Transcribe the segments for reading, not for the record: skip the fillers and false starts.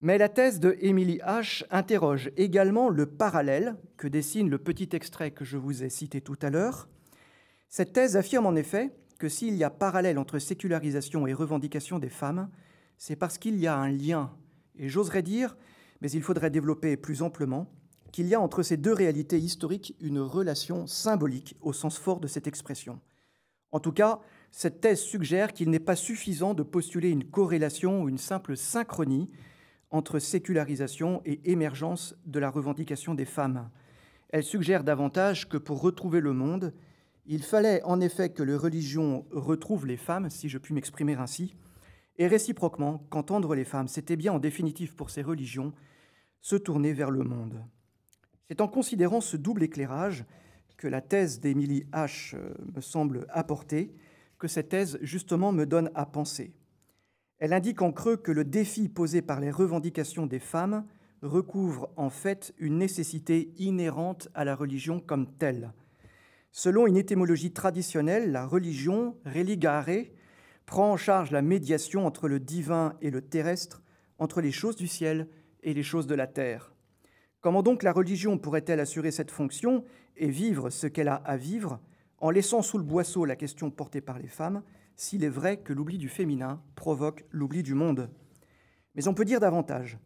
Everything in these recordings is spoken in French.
Mais la thèse de Emily H. interroge également le parallèle que dessine le petit extrait que je vous ai cité tout à l'heure. Cette thèse affirme en effet que s'il y a parallèle entre sécularisation et revendication des femmes, c'est parce qu'il y a un lien. Et j'oserais dire, mais il faudrait développer plus amplement, qu'il y a entre ces deux réalités historiques une relation symbolique au sens fort de cette expression. En tout cas, cette thèse suggère qu'il n'est pas suffisant de postuler une corrélation ou une simple synchronie entre sécularisation et émergence de la revendication des femmes. Elle suggère davantage que pour retrouver le monde, il fallait en effet que les religions retrouvent les femmes, si je puis m'exprimer ainsi, et réciproquement qu'entendre les femmes, c'était bien en définitive pour ces religions se tourner vers le monde. C'est en considérant ce double éclairage que la thèse d'Emily H. me semble apporter, que cette thèse justement me donne à penser. Elle indique en creux que le défi posé par les revendications des femmes recouvre en fait une nécessité inhérente à la religion comme telle. Selon une étymologie traditionnelle, la religion, religare, prend en charge la médiation entre le divin et le terrestre, entre les choses du ciel et les choses de la terre. Comment donc la religion pourrait-elle assurer cette fonction et vivre ce qu'elle a à vivre en laissant sous le boisseau la question portée par les femmes, s'il est vrai que l'oubli du féminin provoque l'oubli du monde? Mais on peut dire davantage.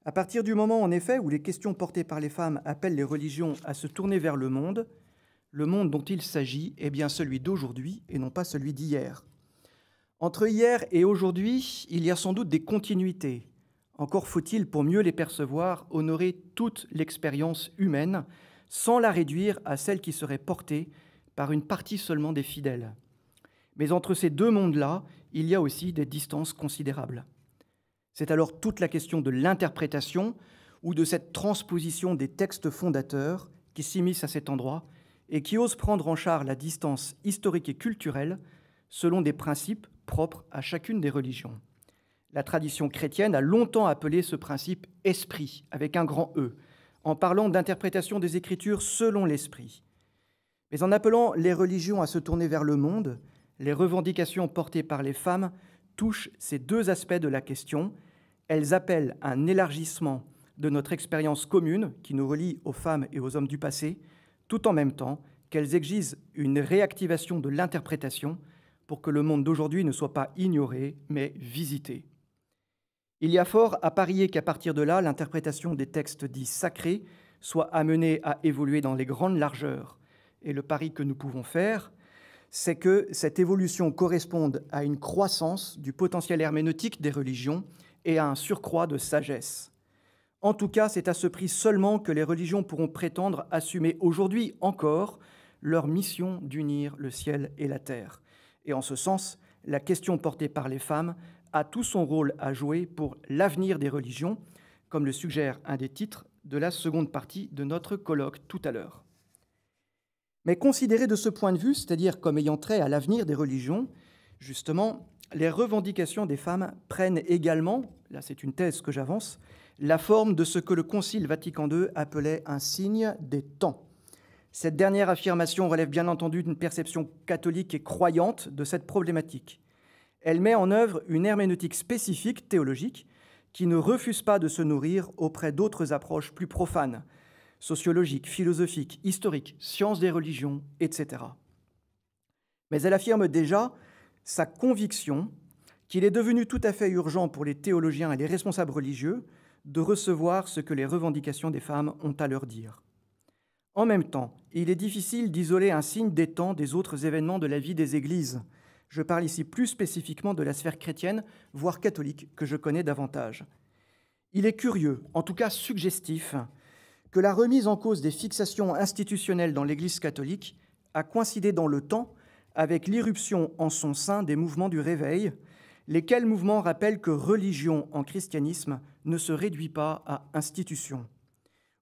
À partir du moment, en effet, où les questions portées par les femmes appellent les religions à se tourner vers le monde dont il s'agit est bien celui d'aujourd'hui et non pas celui d'hier. Entre hier et aujourd'hui, il y a sans doute des continuités. Encore faut-il, pour mieux les percevoir, honorer toute l'expérience humaine sans la réduire à celle qui serait portée par une partie seulement des fidèles. Mais entre ces deux mondes-là, il y a aussi des distances considérables. C'est alors toute la question de l'interprétation ou de cette transposition des textes fondateurs qui s'immiscent à cet endroit et qui osent prendre en charge la distance historique et culturelle selon des principes propres à chacune des religions. La tradition chrétienne a longtemps appelé ce principe « esprit » avec un grand « E », en parlant d'interprétation des Écritures selon l'esprit. Mais en appelant les religions à se tourner vers le monde, les revendications portées par les femmes touchent ces deux aspects de la question. Elles appellent un élargissement de notre expérience commune qui nous relie aux femmes et aux hommes du passé, tout en même temps qu'elles exigent une réactivation de l'interprétation pour que le monde d'aujourd'hui ne soit pas ignoré, mais visité. Il y a fort à parier qu'à partir de là, l'interprétation des textes dits sacrés soit amenée à évoluer dans les grandes largeurs. Et le pari que nous pouvons faire, c'est que cette évolution corresponde à une croissance du potentiel herméneutique des religions et à un surcroît de sagesse. En tout cas, c'est à ce prix seulement que les religions pourront prétendre assumer aujourd'hui encore leur mission d'unir le ciel et la terre. Et en ce sens, la question portée par les femmes a tout son rôle à jouer pour l'avenir des religions, comme le suggère un des titres de la seconde partie de notre colloque tout à l'heure. Mais considéré de ce point de vue, c'est-à-dire comme ayant trait à l'avenir des religions, justement, les revendications des femmes prennent également, là c'est une thèse que j'avance, la forme de ce que le Concile Vatican II appelait un signe des temps. Cette dernière affirmation relève bien entendu d'une perception catholique et croyante de cette problématique. Elle met en œuvre une herméneutique spécifique théologique qui ne refuse pas de se nourrir auprès d'autres approches plus profanes, sociologiques, philosophiques, historiques, sciences des religions, etc. Mais elle affirme déjà sa conviction qu'il est devenu tout à fait urgent pour les théologiens et les responsables religieux de recevoir ce que les revendications des femmes ont à leur dire. En même temps, il est difficile d'isoler un signe des temps des autres événements de la vie des églises. Je parle ici plus spécifiquement de la sphère chrétienne, voire catholique, que je connais davantage. Il est curieux, en tout cas suggestif, que la remise en cause des fixations institutionnelles dans l'Église catholique a coïncidé dans le temps avec l'irruption en son sein des mouvements du Réveil, lesquels mouvements rappellent que religion en christianisme ne se réduit pas à institution.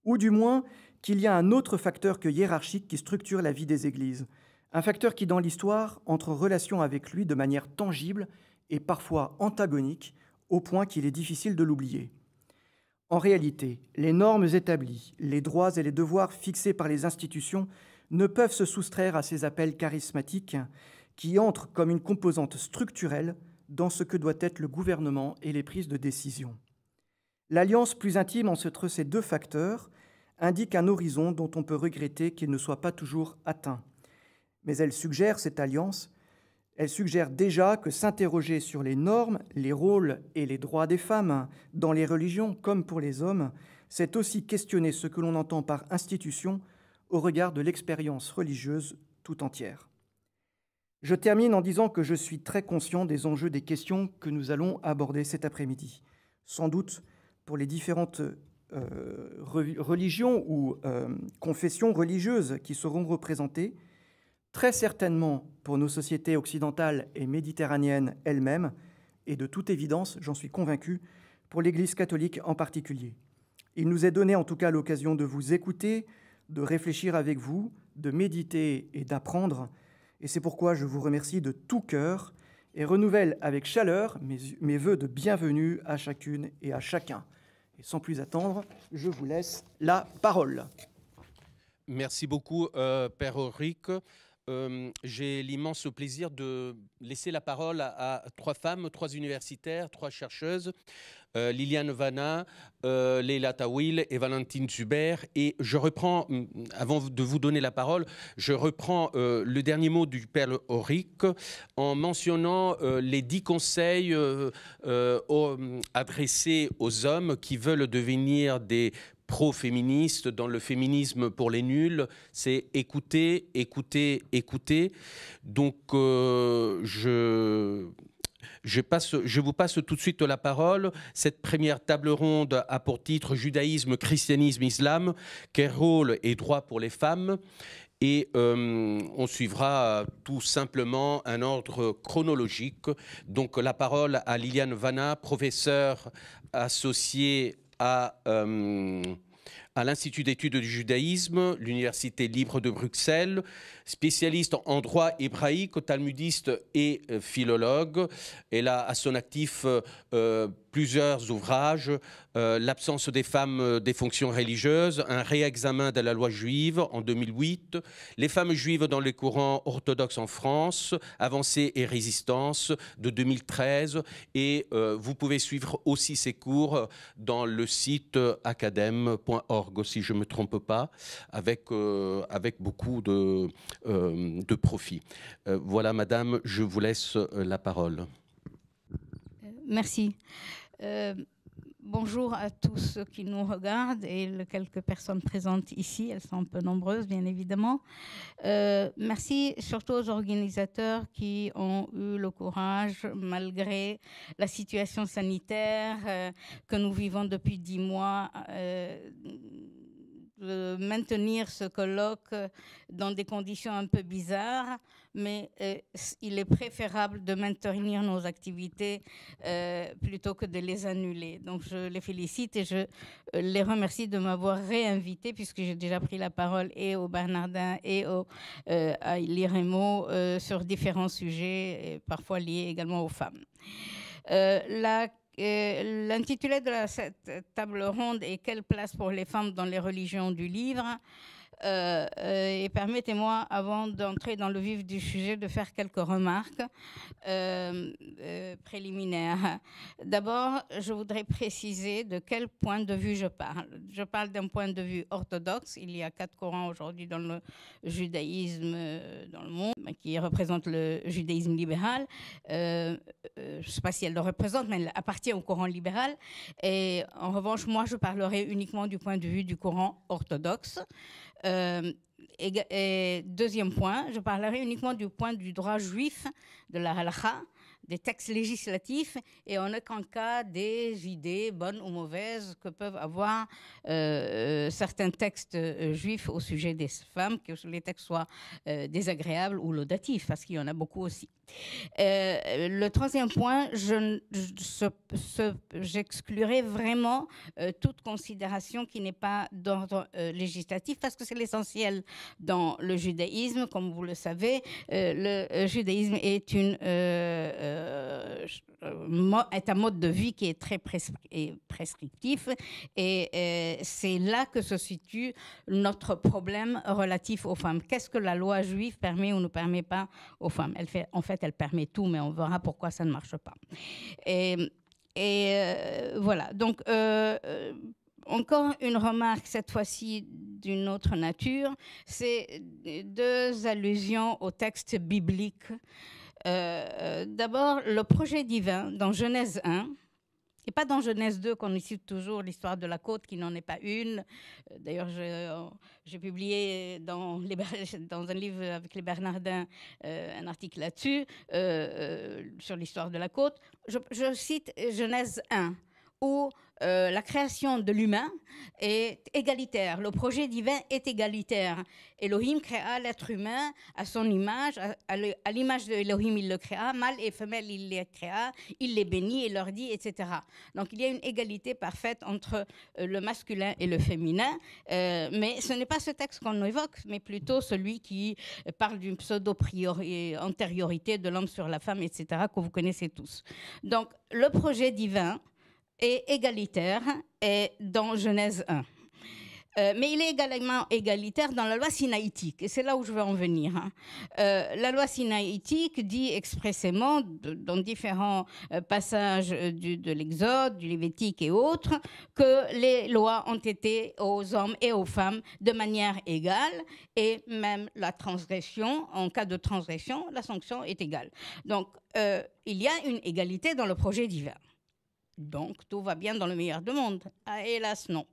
Ou du moins qu'il y a un autre facteur que hiérarchique qui structure la vie des églises, un facteur qui, dans l'histoire, entre en relation avec lui de manière tangible et parfois antagonique, au point qu'il est difficile de l'oublier. En réalité, les normes établies, les droits et les devoirs fixés par les institutions ne peuvent se soustraire à ces appels charismatiques qui entrent comme une composante structurelle dans ce que doit être le gouvernement et les prises de décision. L'alliance plus intime entre ces deux facteurs indique un horizon dont on peut regretter qu'il ne soit pas toujours atteint. Mais elle suggère, cette alliance, elle suggère déjà que s'interroger sur les normes, les rôles et les droits des femmes dans les religions comme pour les hommes, c'est aussi questionner ce que l'on entend par institution au regard de l'expérience religieuse tout entière. Je termine en disant que je suis très conscient des enjeux des questions que nous allons aborder cet après-midi. Sans doute, pour les différentes religions ou confessions religieuses qui seront représentées, très certainement pour nos sociétés occidentales et méditerranéennes elles-mêmes, et de toute évidence, j'en suis convaincu, pour l'Église catholique en particulier. Il nous est donné en tout cas l'occasion de vous écouter, de réfléchir avec vous, de méditer et d'apprendre, et c'est pourquoi je vous remercie de tout cœur et renouvelle avec chaleur mes vœux de bienvenue à chacune et à chacun. Et sans plus attendre, je vous laisse la parole. Merci beaucoup, Père Ulrich. J'ai l'immense plaisir de laisser la parole à trois femmes, trois universitaires, trois chercheuses, Liliane Vanna, Leila Tawil et Valentine Zuber. Et je reprends, avant de vous donner la parole, je reprends le dernier mot du Père Ulrich en mentionnant les 10 conseils adressés aux hommes qui veulent devenir des pro-féministes dans le féminisme pour les nuls. C'est écouter, écouter, écouter. Donc, je vous passe tout de suite la parole. Cette première table ronde a pour titre « Judaïsme, christianisme, islam, quel rôle et droit pour les femmes ?» Et on suivra tout simplement un ordre chronologique. Donc la parole à Liliane Vanna, professeure associée à l'Institut d'études du judaïsme, l'Université libre de Bruxelles, spécialiste en droit hébraïque, talmudiste et philologue. Elle a à son actif plusieurs ouvrages, L'absence des femmes des fonctions religieuses, un réexamen de la loi juive en 2008, Les femmes juives dans les courants orthodoxes en France, Avancées et résistance de 2013. Et vous pouvez suivre aussi ses cours dans le site academ.org, si je ne me trompe pas, avec beaucoup de profit. Voilà, madame, je vous laisse la parole. Merci. Bonjour à tous ceux qui nous regardent et les quelques personnes présentes ici. Elles sont un peu nombreuses, bien évidemment. Merci surtout aux organisateurs qui ont eu le courage, malgré la situation sanitaire que nous vivons depuis 10 mois, de maintenir ce colloque dans des conditions un peu bizarres, mais il est préférable de maintenir nos activités plutôt que de les annuler. Donc je les félicite et je les remercie de m'avoir réinvité, puisque j'ai déjà pris la parole et au Bernardin et à l'IREMO sur différents sujets, et parfois liés également aux femmes. L'intitulé de cette table ronde est « Quelle place pour les femmes dans les religions du livre ?» et permettez-moi, avant d'entrer dans le vif du sujet, de faire quelques remarques préliminaires. D'abord, je voudrais préciser de quel point de vue je parle. Je parle d'un point de vue orthodoxe. Il y a 4 courants aujourd'hui dans le judaïsme dans le monde, qui représentent le judaïsme libéral. Je ne sais pas si elle le représente, mais elle appartient au courant libéral. Et en revanche, moi, je parlerai uniquement du point de vue du courant orthodoxe. Et deuxième point, je parlerai uniquement du point du droit juif, de la halakha, des textes législatifs, et en aucun cas des idées, bonnes ou mauvaises, que peuvent avoir certains textes juifs au sujet des femmes, que les textes soient désagréables ou laudatifs, parce qu'il y en a beaucoup aussi. Le troisième point, j'exclurai vraiment toute considération qui n'est pas d'ordre législatif, parce que c'est l'essentiel dans le judaïsme. Comme vous le savez, le judaïsme est un mode de vie qui est très prescriptif, et c'est là que se situe notre problème relatif aux femmes. Qu'est-ce que la loi juive permet ou ne permet pas aux femmes? En fait, elle permet tout, mais on verra pourquoi ça ne marche pas. Et Voilà, donc encore une remarque, cette fois-ci d'une autre nature, c'est 2 allusions au texte biblique. D'abord, le projet divin dans Genèse 1, et pas dans Genèse 2 qu'on cite toujours l'histoire de la côte qui n'en est pas une. D'ailleurs, j'ai publié dans un livre avec les Bernardins un article là-dessus, sur l'histoire de la côte. Je cite Genèse 1, où la création de l'humain est égalitaire. Le projet divin est égalitaire. Elohim créa l'être humain à son image, à l'image de Elohim il le créa, mâle et femelle il les créa, il les bénit et leur dit, etc. Donc il y a une égalité parfaite entre le masculin et le féminin, mais ce n'est pas ce texte qu'on évoque, mais plutôt celui qui parle d'une pseudo-antériorité de l'homme sur la femme, etc., que vous connaissez tous. Donc le projet divin est égalitaire et dans Genèse 1. Mais il est également égalitaire dans la loi sinaïtique, et c'est là où je veux en venir. La loi sinaïtique dit expressément, dans différents passages de l'Exode, du Lévitique et autres, que les lois ont été aux hommes et aux femmes de manière égale, et même la transgression, en cas de transgression, la sanction est égale. Donc, il y a une égalité dans le projet divin. Donc, tout va bien dans le meilleur des mondes. Ah, hélas, non.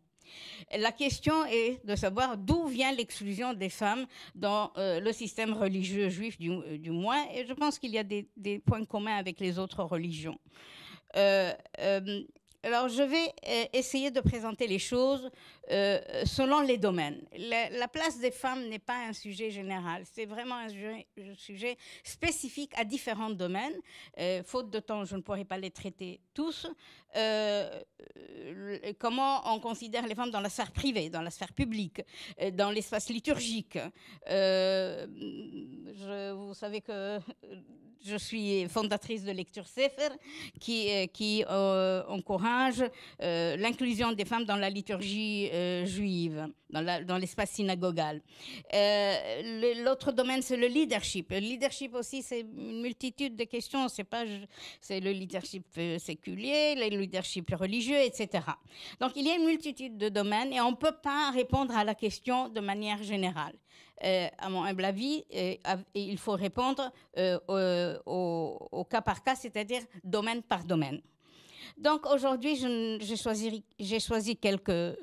La question est de savoir d'où vient l'exclusion des femmes dans le système religieux juif, du moins, et je pense qu'il y a des points communs avec les autres religions. Alors, je vais essayer de présenter les choses selon les domaines. La place des femmes n'est pas un sujet général, c'est vraiment un sujet spécifique à différents domaines. Faute de temps, je ne pourrai pas les traiter tous. Comment on considère les femmes dans la sphère privée, dans la sphère publique, dans l'espace liturgique. Vous savez que je suis fondatrice de Lecture Sefer, qui encourage l'inclusion des femmes dans la liturgie juive, dans l'espace synagogal. L'autre domaine, c'est le leadership. Le leadership aussi, c'est une multitude de questions. C'est le leadership séculier, le leadership religieux, etc. Donc, il y a une multitude de domaines et on ne peut pas répondre à la question de manière générale. À mon humble avis, il faut répondre au cas par cas, c'est-à-dire domaine par domaine. Donc aujourd'hui, j'ai choisi quelques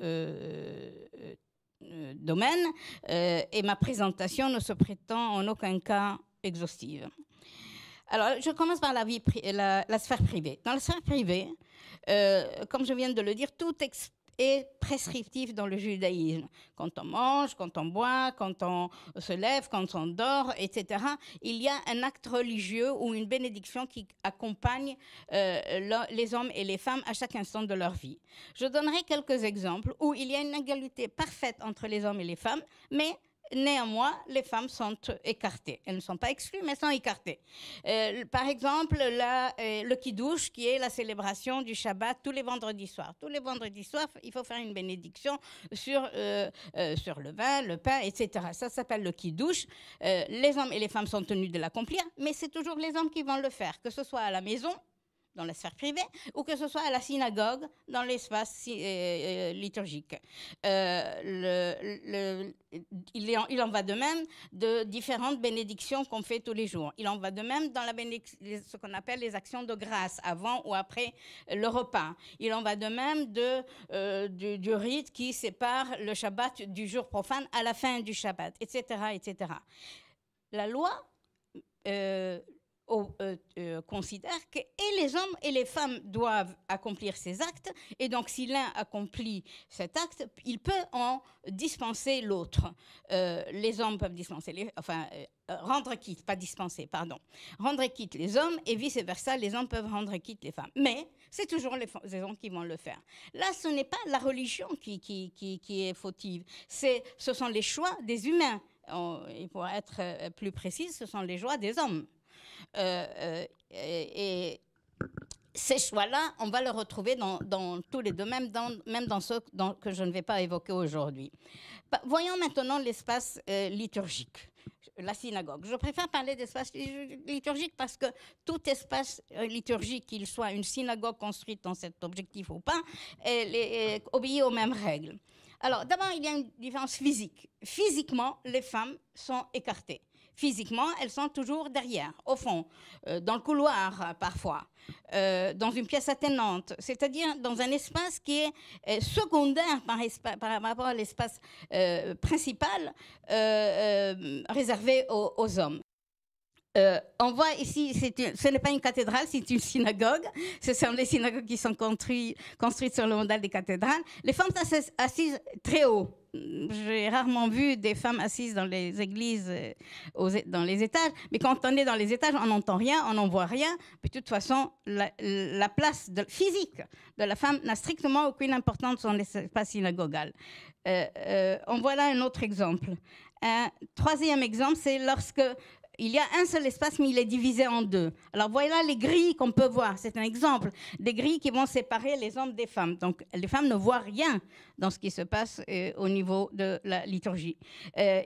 domaines et ma présentation ne se prétend en aucun cas exhaustive. Alors, je commence par la sphère privée. Dans la sphère privée, comme je viens de le dire, tout est prescriptif dans le judaïsme. Quand on mange, quand on boit, quand on se lève, quand on dort, etc., il y a un acte religieux ou une bénédiction qui accompagne les hommes et les femmes à chaque instant de leur vie. Je donnerai quelques exemples où il y a une égalité parfaite entre les hommes et les femmes, mais néanmoins, les femmes sont écartées. Elles ne sont pas exclues, mais sont écartées. Par exemple, le Kiddush, qui est la célébration du Shabbat tous les vendredis soirs. Tous les vendredis soirs, il faut faire une bénédiction sur le vin, le pain, etc. Ça s'appelle le Kiddush. Les hommes et les femmes sont tenus de l'accomplir, mais c'est toujours les hommes qui vont le faire, que ce soit à la maison, dans la sphère privée, ou que ce soit à la synagogue, dans l'espace liturgique. Il en va de même de différentes bénédictions qu'on fait tous les jours. Il en va de même dans ce qu'on appelle les actions de grâce, avant ou après le repas. Il en va de même du rite qui sépare le Shabbat du jour profane à la fin du Shabbat, etc., etc. La loi considère que et les hommes et les femmes doivent accomplir ces actes, et donc si l'un accomplit cet acte, il peut en dispenser l'autre. Les hommes peuvent dispenser, rendre quitte, pas dispenser, pardon. Rendre quitte les hommes et vice-versa, les hommes peuvent rendre quitte les femmes. Mais c'est toujours les hommes qui vont le faire. Là, ce n'est pas la religion qui est fautive, ce sont les choix des humains. Et pour être plus précise, ce sont les choix des hommes. Et ces choix-là, on va les retrouver dans tous les domaines, même dans ceux que je ne vais pas évoquer aujourd'hui. Voyons maintenant l'espace liturgique. la synagogue. Je préfère parler d'espace liturgique parce que tout espace liturgique, qu'il soit une synagogue construite dans cet objectif ou pas, obéit aux mêmes règles. Alors, d'abord, il y a une différence physique. Physiquement, les femmes sont écartées. Physiquement, elles sont toujours derrière, au fond, dans le couloir parfois, dans une pièce attenante, c'est-à-dire dans un espace qui est secondaire par rapport à l'espace principal réservé aux hommes. On voit ici, ce n'est pas une cathédrale, c'est une synagogue. Ce sont les synagogues qui sont construites sur le modèle des cathédrales. Les femmes sont assises très haut. J'ai rarement vu des femmes assises dans les églises, dans les étages. Mais quand on est dans les étages, on n'entend rien, on n'en voit rien. Mais de toute façon, la place physique de la femme n'a strictement aucune importance dans l'espace synagogal. On voit là un autre exemple. Un troisième exemple, c'est lorsque il y a un seul espace, mais il est divisé en deux. Alors voilà les grilles qu'on peut voir. C'est un exemple des grilles qui vont séparer les hommes des femmes. Donc les femmes ne voient rien dans ce qui se passe au niveau de la liturgie.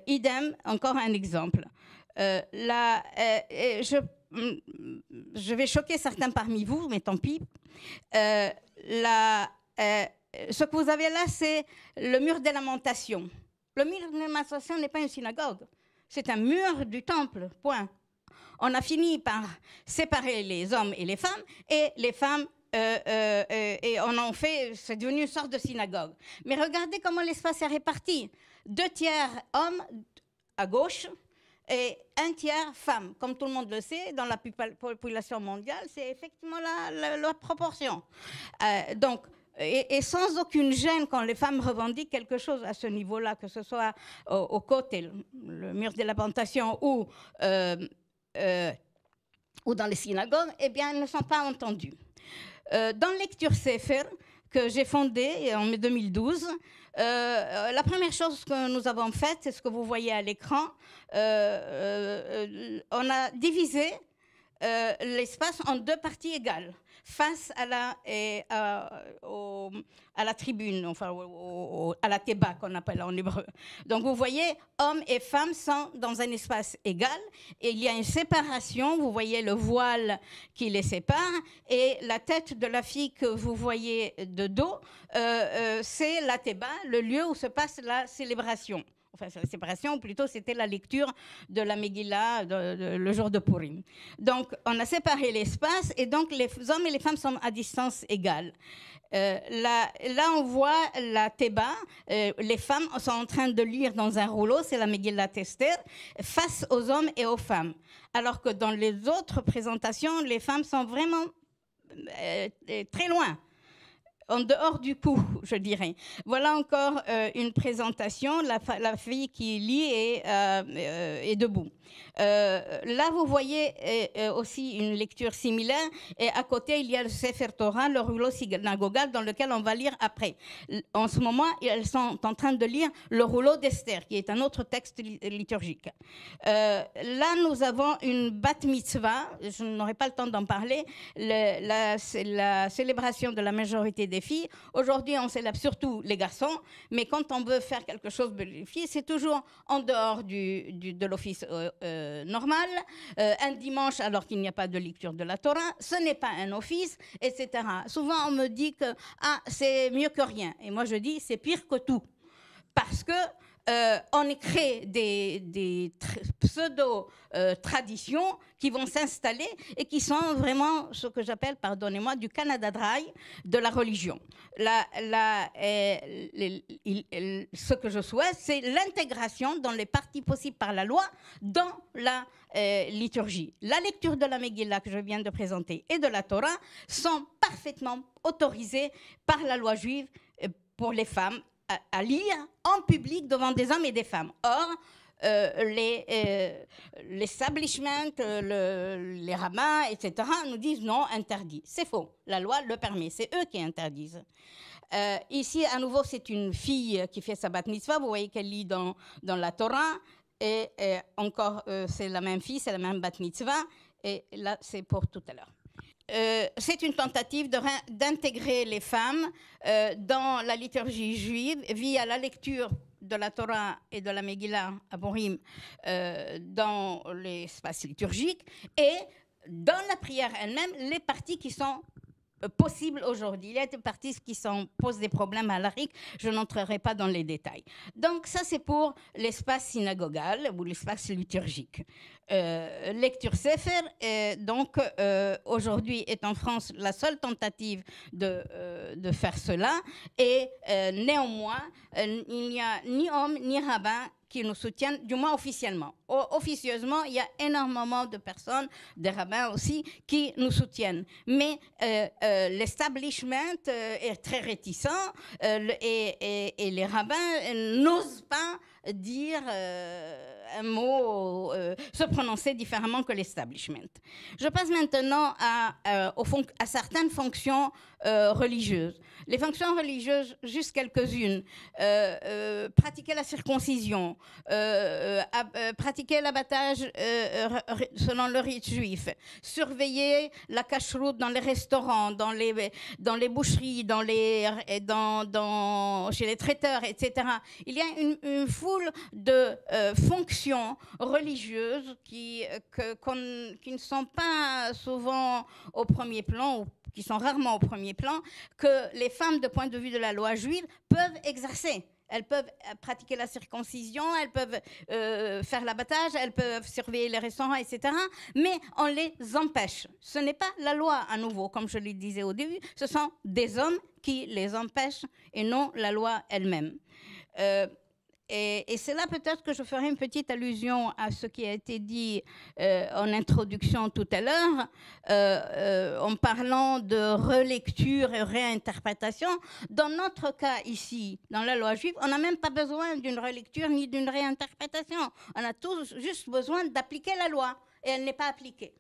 Idem, encore un exemple. Je vais choquer certains parmi vous, mais tant pis. Ce que vous avez là, c'est le mur des lamentations. Le mur des lamentations n'est pas une synagogue. C'est un mur du temple, point. On a fini par séparer les hommes et les femmes, et les femmes, et on en fait, c'est devenu une sorte de synagogue. Mais regardez comment l'espace est réparti. 2 tiers hommes à gauche et 1 tiers femmes. Comme tout le monde le sait, dans la population mondiale, c'est effectivement la proportion. Et sans aucune gêne quand les femmes revendiquent quelque chose à ce niveau-là, que ce soit au côté, le mur de la plantation ou dans les synagogues, eh bien, elles ne sont pas entendues. Dans Lecture Sefer, que j'ai fondée en mai 2012, la première chose que nous avons faite, c'est ce que vous voyez à l'écran. On a divisé l'espace en 2 parties égales, face à la tribune, enfin à la théba qu'on appelle en hébreu. Donc vous voyez, hommes et femmes sont dans un espace égal et il y a une séparation. Vous voyez le voile qui les sépare et la tête de la fille que vous voyez de dos, c'est la théba, le lieu où se passe la célébration. Enfin, la séparation, ou plutôt c'était la lecture de la Megillah le jour de Purim. Donc, on a séparé l'espace et donc les hommes et les femmes sont à distance égale. Là, on voit la Théba. Les femmes sont en train de lire dans un rouleau, c'est la Megillah Esther, face aux hommes et aux femmes. Alors que dans les autres présentations, les femmes sont vraiment très loin. En dehors du coup, je dirais. Voilà encore une présentation, la fille qui lit est debout. Là, vous voyez aussi une lecture similaire, et à côté, il y a le Sefer Torah, le rouleau synagogal, dans lequel on va lire après. En ce moment, elles sont en train de lire le rouleau d'Esther, qui est un autre texte liturgique. Là, nous avons une bat mitzvah, je n'aurai pas le temps d'en parler, la célébration de la majorité des filles. Aujourd'hui, on célèbre surtout les garçons, mais quand on veut faire quelque chose pour les filles, c'est toujours en dehors de l'office normal, un dimanche alors qu'il n'y a pas de lecture de la Torah, ce n'est pas un office, etc. Souvent, on me dit que c'est mieux que rien. Et moi, je dis c'est pire que tout. Parce que on crée des pseudo-traditions qui vont s'installer et qui sont vraiment ce que j'appelle, pardonnez-moi, du Canada Dry de la religion. Ce que je souhaite, c'est l'intégration dans les parties possibles par la loi dans la liturgie. La lecture de la Megillah que je viens de présenter et de la Torah sont parfaitement autorisées par la loi juive pour les femmes à lire en public devant des hommes et des femmes. Or, l'establishment, les rabbins, etc., nous disent non, interdit. C'est faux. La loi le permet. C'est eux qui interdisent. Ici, à nouveau, c'est une fille qui fait sa bat mitzvah. Vous voyez qu'elle lit dans la Torah. Et encore, c'est la même fille, c'est la même bat mitzvah. Et là, c'est pour tout à l'heure. C'est une tentative d'intégrer les femmes dans la liturgie juive via la lecture de la Torah et de la Megillah à Purim dans l'espace liturgique et dans la prière elle-même, les parties qui sont possibles aujourd'hui. Il y a des parties qui posent des problèmes à l'arique, je n'entrerai pas dans les détails. Donc ça, c'est pour l'espace synagogal ou l'espace liturgique. Lecture Sefer, donc aujourd'hui est en France la seule tentative de faire cela, et néanmoins, il n'y a ni homme ni rabbin qui nous soutiennent, du moins officiellement. Officieusement, il y a énormément de personnes, des rabbins aussi, qui nous soutiennent. Mais l'establishment est très réticent et les rabbins n'osent pas dire un mot, se prononcer différemment que l'establishment. Je passe maintenant à certaines fonctions religieuses. Les fonctions religieuses, juste quelques-unes. Pratiquer la circoncision, pratiquer l'abattage selon le rite juif, surveiller la cacheroute dans les restaurants, dans les boucheries, chez les traiteurs, etc. Il y a une foule de fonctions religieuses qui ne sont pas souvent au premier plan, ou qui sont rarement au premier plan, que les femmes, de point de vue de la loi juive, peuvent exercer. Elles peuvent pratiquer la circoncision, elles peuvent faire l'abattage, elles peuvent surveiller les restaurants, etc. Mais on les empêche. Ce n'est pas la loi, à nouveau, comme je le disais au début, ce sont des hommes qui les empêchent et non la loi elle-même. Et c'est là peut-être que je ferai une petite allusion à ce qui a été dit en introduction tout à l'heure, en parlant de relecture et réinterprétation. Dans notre cas ici, dans la loi juive, on n'a même pas besoin d'une relecture ni d'une réinterprétation. On a tous juste besoin d'appliquer la loi, et elle n'est pas appliquée.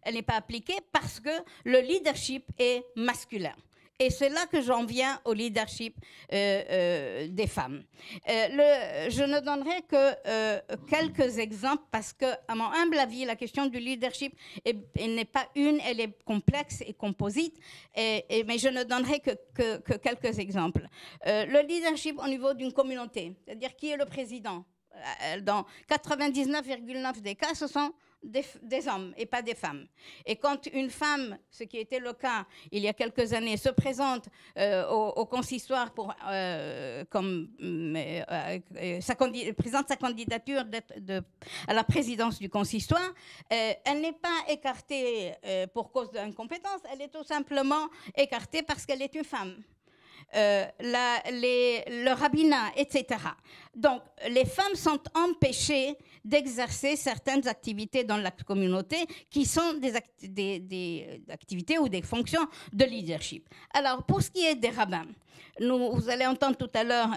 Elle n'est pas appliquée parce que le leadership est masculin. Et c'est là que j'en viens au leadership des femmes. Je ne donnerai que quelques exemples parce que, à mon humble avis, la question du leadership n'est pas une, elle est complexe et composite, mais je ne donnerai que quelques exemples. Le leadership au niveau d'une communauté, c'est-à-dire qui est le président. Dans 99,9 des cas, ce sont des hommes et pas des femmes. Et quand une femme, ce qui était le cas il y a quelques années, se présente au consistoire présente sa candidature à la présidence du consistoire, elle n'est pas écartée pour cause d'incompétence, elle est tout simplement écartée parce qu'elle est une femme. Le rabbinat, etc. Donc, les femmes sont empêchées d'exercer certaines activités dans la communauté qui sont des activités ou des fonctions de leadership. Alors, pour ce qui est des rabbins, vous allez entendre tout à l'heure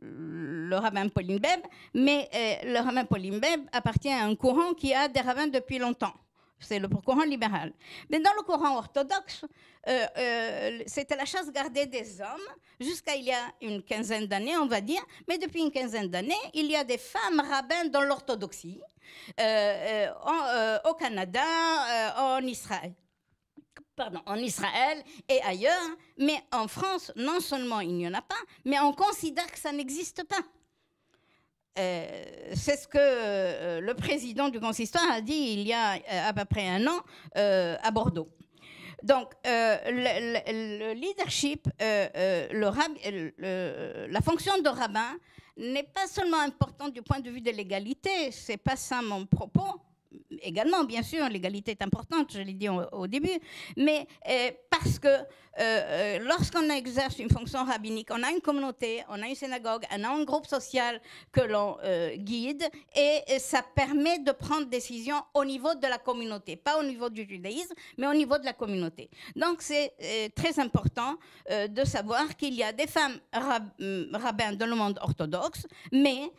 le rabbin Pauline Beb, mais le rabbin Pauline Beb appartient à un courant qui a des rabbins depuis longtemps. C'est le courant libéral. Mais dans le courant orthodoxe, c'était la chasse gardée des hommes jusqu'à il y a une quinzaine d'années, on va dire. Mais depuis une quinzaine d'années, il y a des femmes rabbins dans l'orthodoxie, au Canada, en Israël. En Israël et ailleurs. Mais en France, non seulement il n'y en a pas, mais on considère que ça n'existe pas. C'est ce que le président du consistoire a dit il y a à peu près un an à Bordeaux. Donc, le leadership, la fonction de rabbin n'est pas seulement importante du point de vue de l'égalité, c'est pas ça mon propos. Également, bien sûr, l'égalité est importante, je l'ai dit au début, mais parce que lorsqu'on exerce une fonction rabbinique, on a une communauté, on a une synagogue, on a un groupe social que l'on guide, et ça permet de prendre des décisions au niveau de la communauté, pas au niveau du judaïsme, mais au niveau de la communauté. Donc c'est très important de savoir qu'il y a des femmes rabbins dans le monde orthodoxe, mais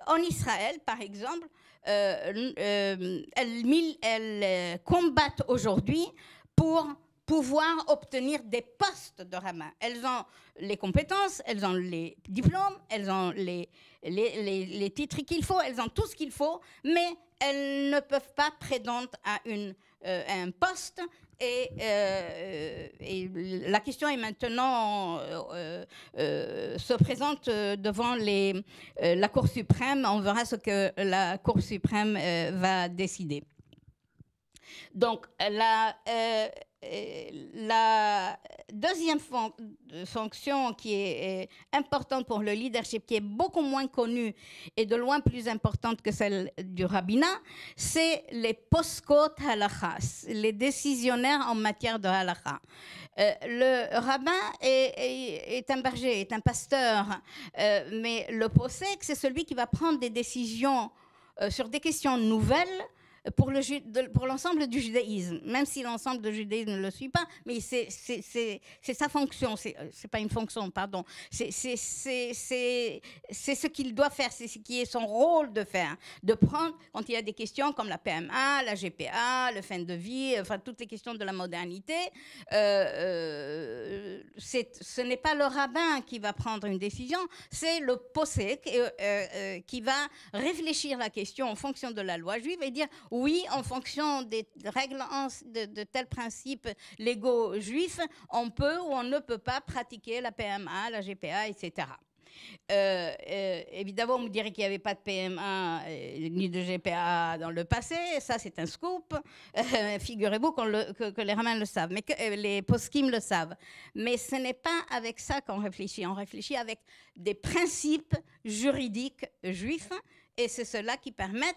en Israël, par exemple, elles combattent aujourd'hui pour pouvoir obtenir des postes de rabbin. Elles ont les compétences, elles ont les diplômes, elles ont les titres qu'il faut, elles ont tout ce qu'il faut, mais elles ne peuvent pas prétendre à un poste Et la question est maintenant se présente devant la Cour suprême. On verra ce que la Cour suprême va décider. Donc, la deuxième fonction qui est importante pour le leadership, qui est beaucoup moins connue et de loin plus importante que celle du rabbinat, c'est les poscot halakha, les décisionnaires en matière de halakha. Le rabbin est un berger, est un pasteur, mais le posek, c'est celui qui va prendre des décisions sur des questions nouvelles pour l'ensemble du judaïsme, même si l'ensemble du judaïsme ne le suit pas, mais c'est sa fonction, c'est pas une fonction, pardon, c'est ce qu'il doit faire, c'est ce qui est son rôle de faire, de prendre, quand il y a des questions comme la PMA, la GPA, le fin de vie, enfin toutes les questions de la modernité, ce n'est pas le rabbin qui va prendre une décision, c'est le posek qui va réfléchir la question en fonction de la loi juive et dire oui, en fonction des règles de tels principes légaux juifs, on peut ou on ne peut pas pratiquer la PMA, la GPA, etc. Évidemment, on me dirait qu'il n'y avait pas de PMA ni de GPA dans le passé. Ça, c'est un scoop. Figurez-vous que les rabbins le savent, mais que les poskim le savent. Mais ce n'est pas avec ça qu'on réfléchit. On réfléchit avec des principes juridiques juifs. Et c'est cela qui permet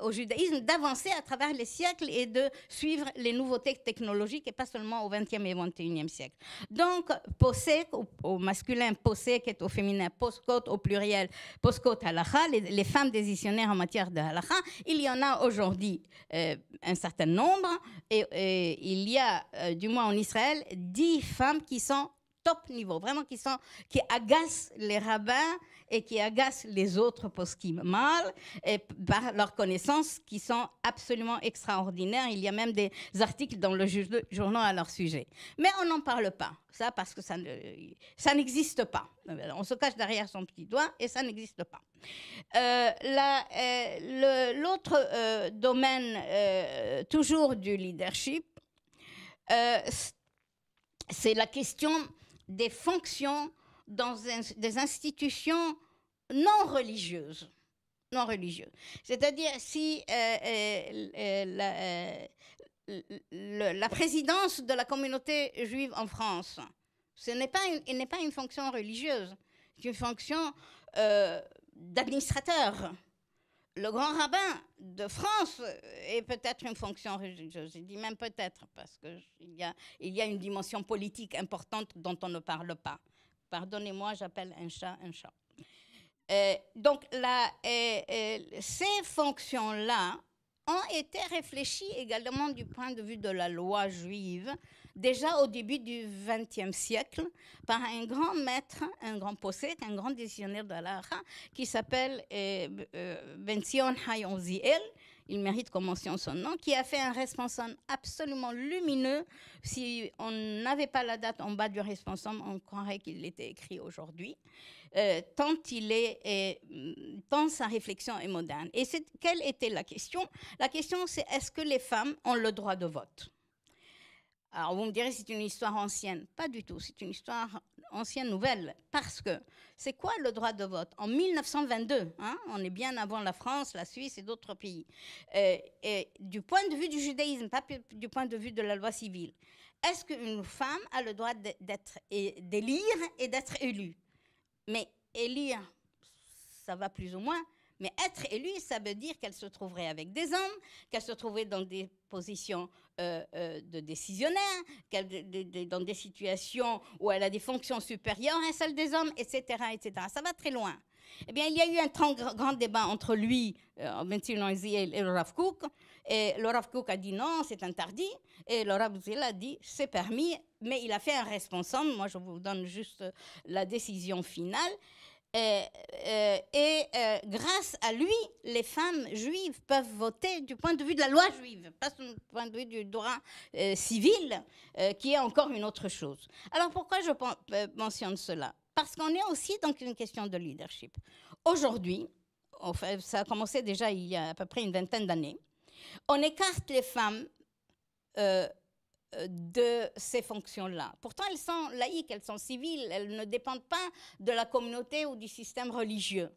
au judaïsme d'avancer à travers les siècles et de suivre les nouveautés technologiques et pas seulement au XXe et XXIe siècle. Donc, posek, au masculin posek, est au féminin poskot, au pluriel poskot halakha, les femmes décisionnaires en matière de halakha, il y en a aujourd'hui un certain nombre et il y a, du moins en Israël, 10 femmes qui sont top niveau, vraiment qui agacent les rabbins et qui agacent les autres poskim mâles et par leurs connaissances qui sont absolument extraordinaires. Il y a même des articles dans le journal à leur sujet. Mais on n'en parle pas, ça parce que ça n'existe pas. On se cache derrière son petit doigt et ça n'existe pas. L'autre domaine, toujours du leadership, c'est la question des fonctions dans des institutions non religieuses. Non religieuses. C'est-à-dire si la présidence de la communauté juive en France, ce n'est pas une fonction religieuse, c'est une fonction d'administrateur. Le grand rabbin de France est peut-être une fonction religieuse. Je dis même peut-être parce qu'il y a une dimension politique importante dont on ne parle pas. Pardonnez-moi, j'appelle un chat un chat. Donc, ces fonctions-là ont été réfléchies également du point de vue de la loi juive, déjà au début du XXe siècle, par un grand maître, un grand posek, un grand décisionnaire de la halakha, qui s'appelle Ben Zion Hayon Ziel. Il mérite qu'on mentionne son nom, qui a fait un responsable absolument lumineux. Si on n'avait pas la date en bas du responsable, on croirait qu'il était écrit aujourd'hui. Tant sa réflexion est moderne. Et quelle était la question? La question, c'est est-ce que les femmes ont le droit de vote? Alors, vous me direz, c'est une histoire ancienne. Pas du tout, c'est une histoire ancienne, nouvelle. Parce que, c'est quoi le droit de vote? En 1922, on est bien avant la France, la Suisse et d'autres pays. Et du point de vue du judaïsme, pas du point de vue de la loi civile, est-ce qu'une femme a le droit d'élire et d'être élue? Mais élire, ça va plus ou moins. Mais être élue, ça veut dire qu'elle se trouverait avec des hommes, qu'elle se trouverait dans des positions de décisionnaire, dans des situations où elle a des fonctions supérieures à celles des hommes, etc., etc. Ça va très loin. Eh bien, il y a eu un grand débat entre lui, Ben Zion Ziel, et le Rav Kook. Et le Rav Kook a dit non, c'est interdit. Et le Rav Ziel a dit c'est permis, mais il a fait un responsable. Moi, je vous donne juste la décision finale. Grâce à lui, les femmes juives peuvent voter du point de vue de la loi juive, pas du point de vue du droit civil, qui est encore une autre chose. Alors pourquoi je mentionne cela? Parce qu'on est aussi dans une question de leadership. Aujourd'hui, ça a commencé déjà il y a à peu près une vingtaine d'années, on écarte les femmes de ces fonctions-là. Pourtant, elles sont laïques, elles sont civiles, elles ne dépendent pas de la communauté ou du système religieux.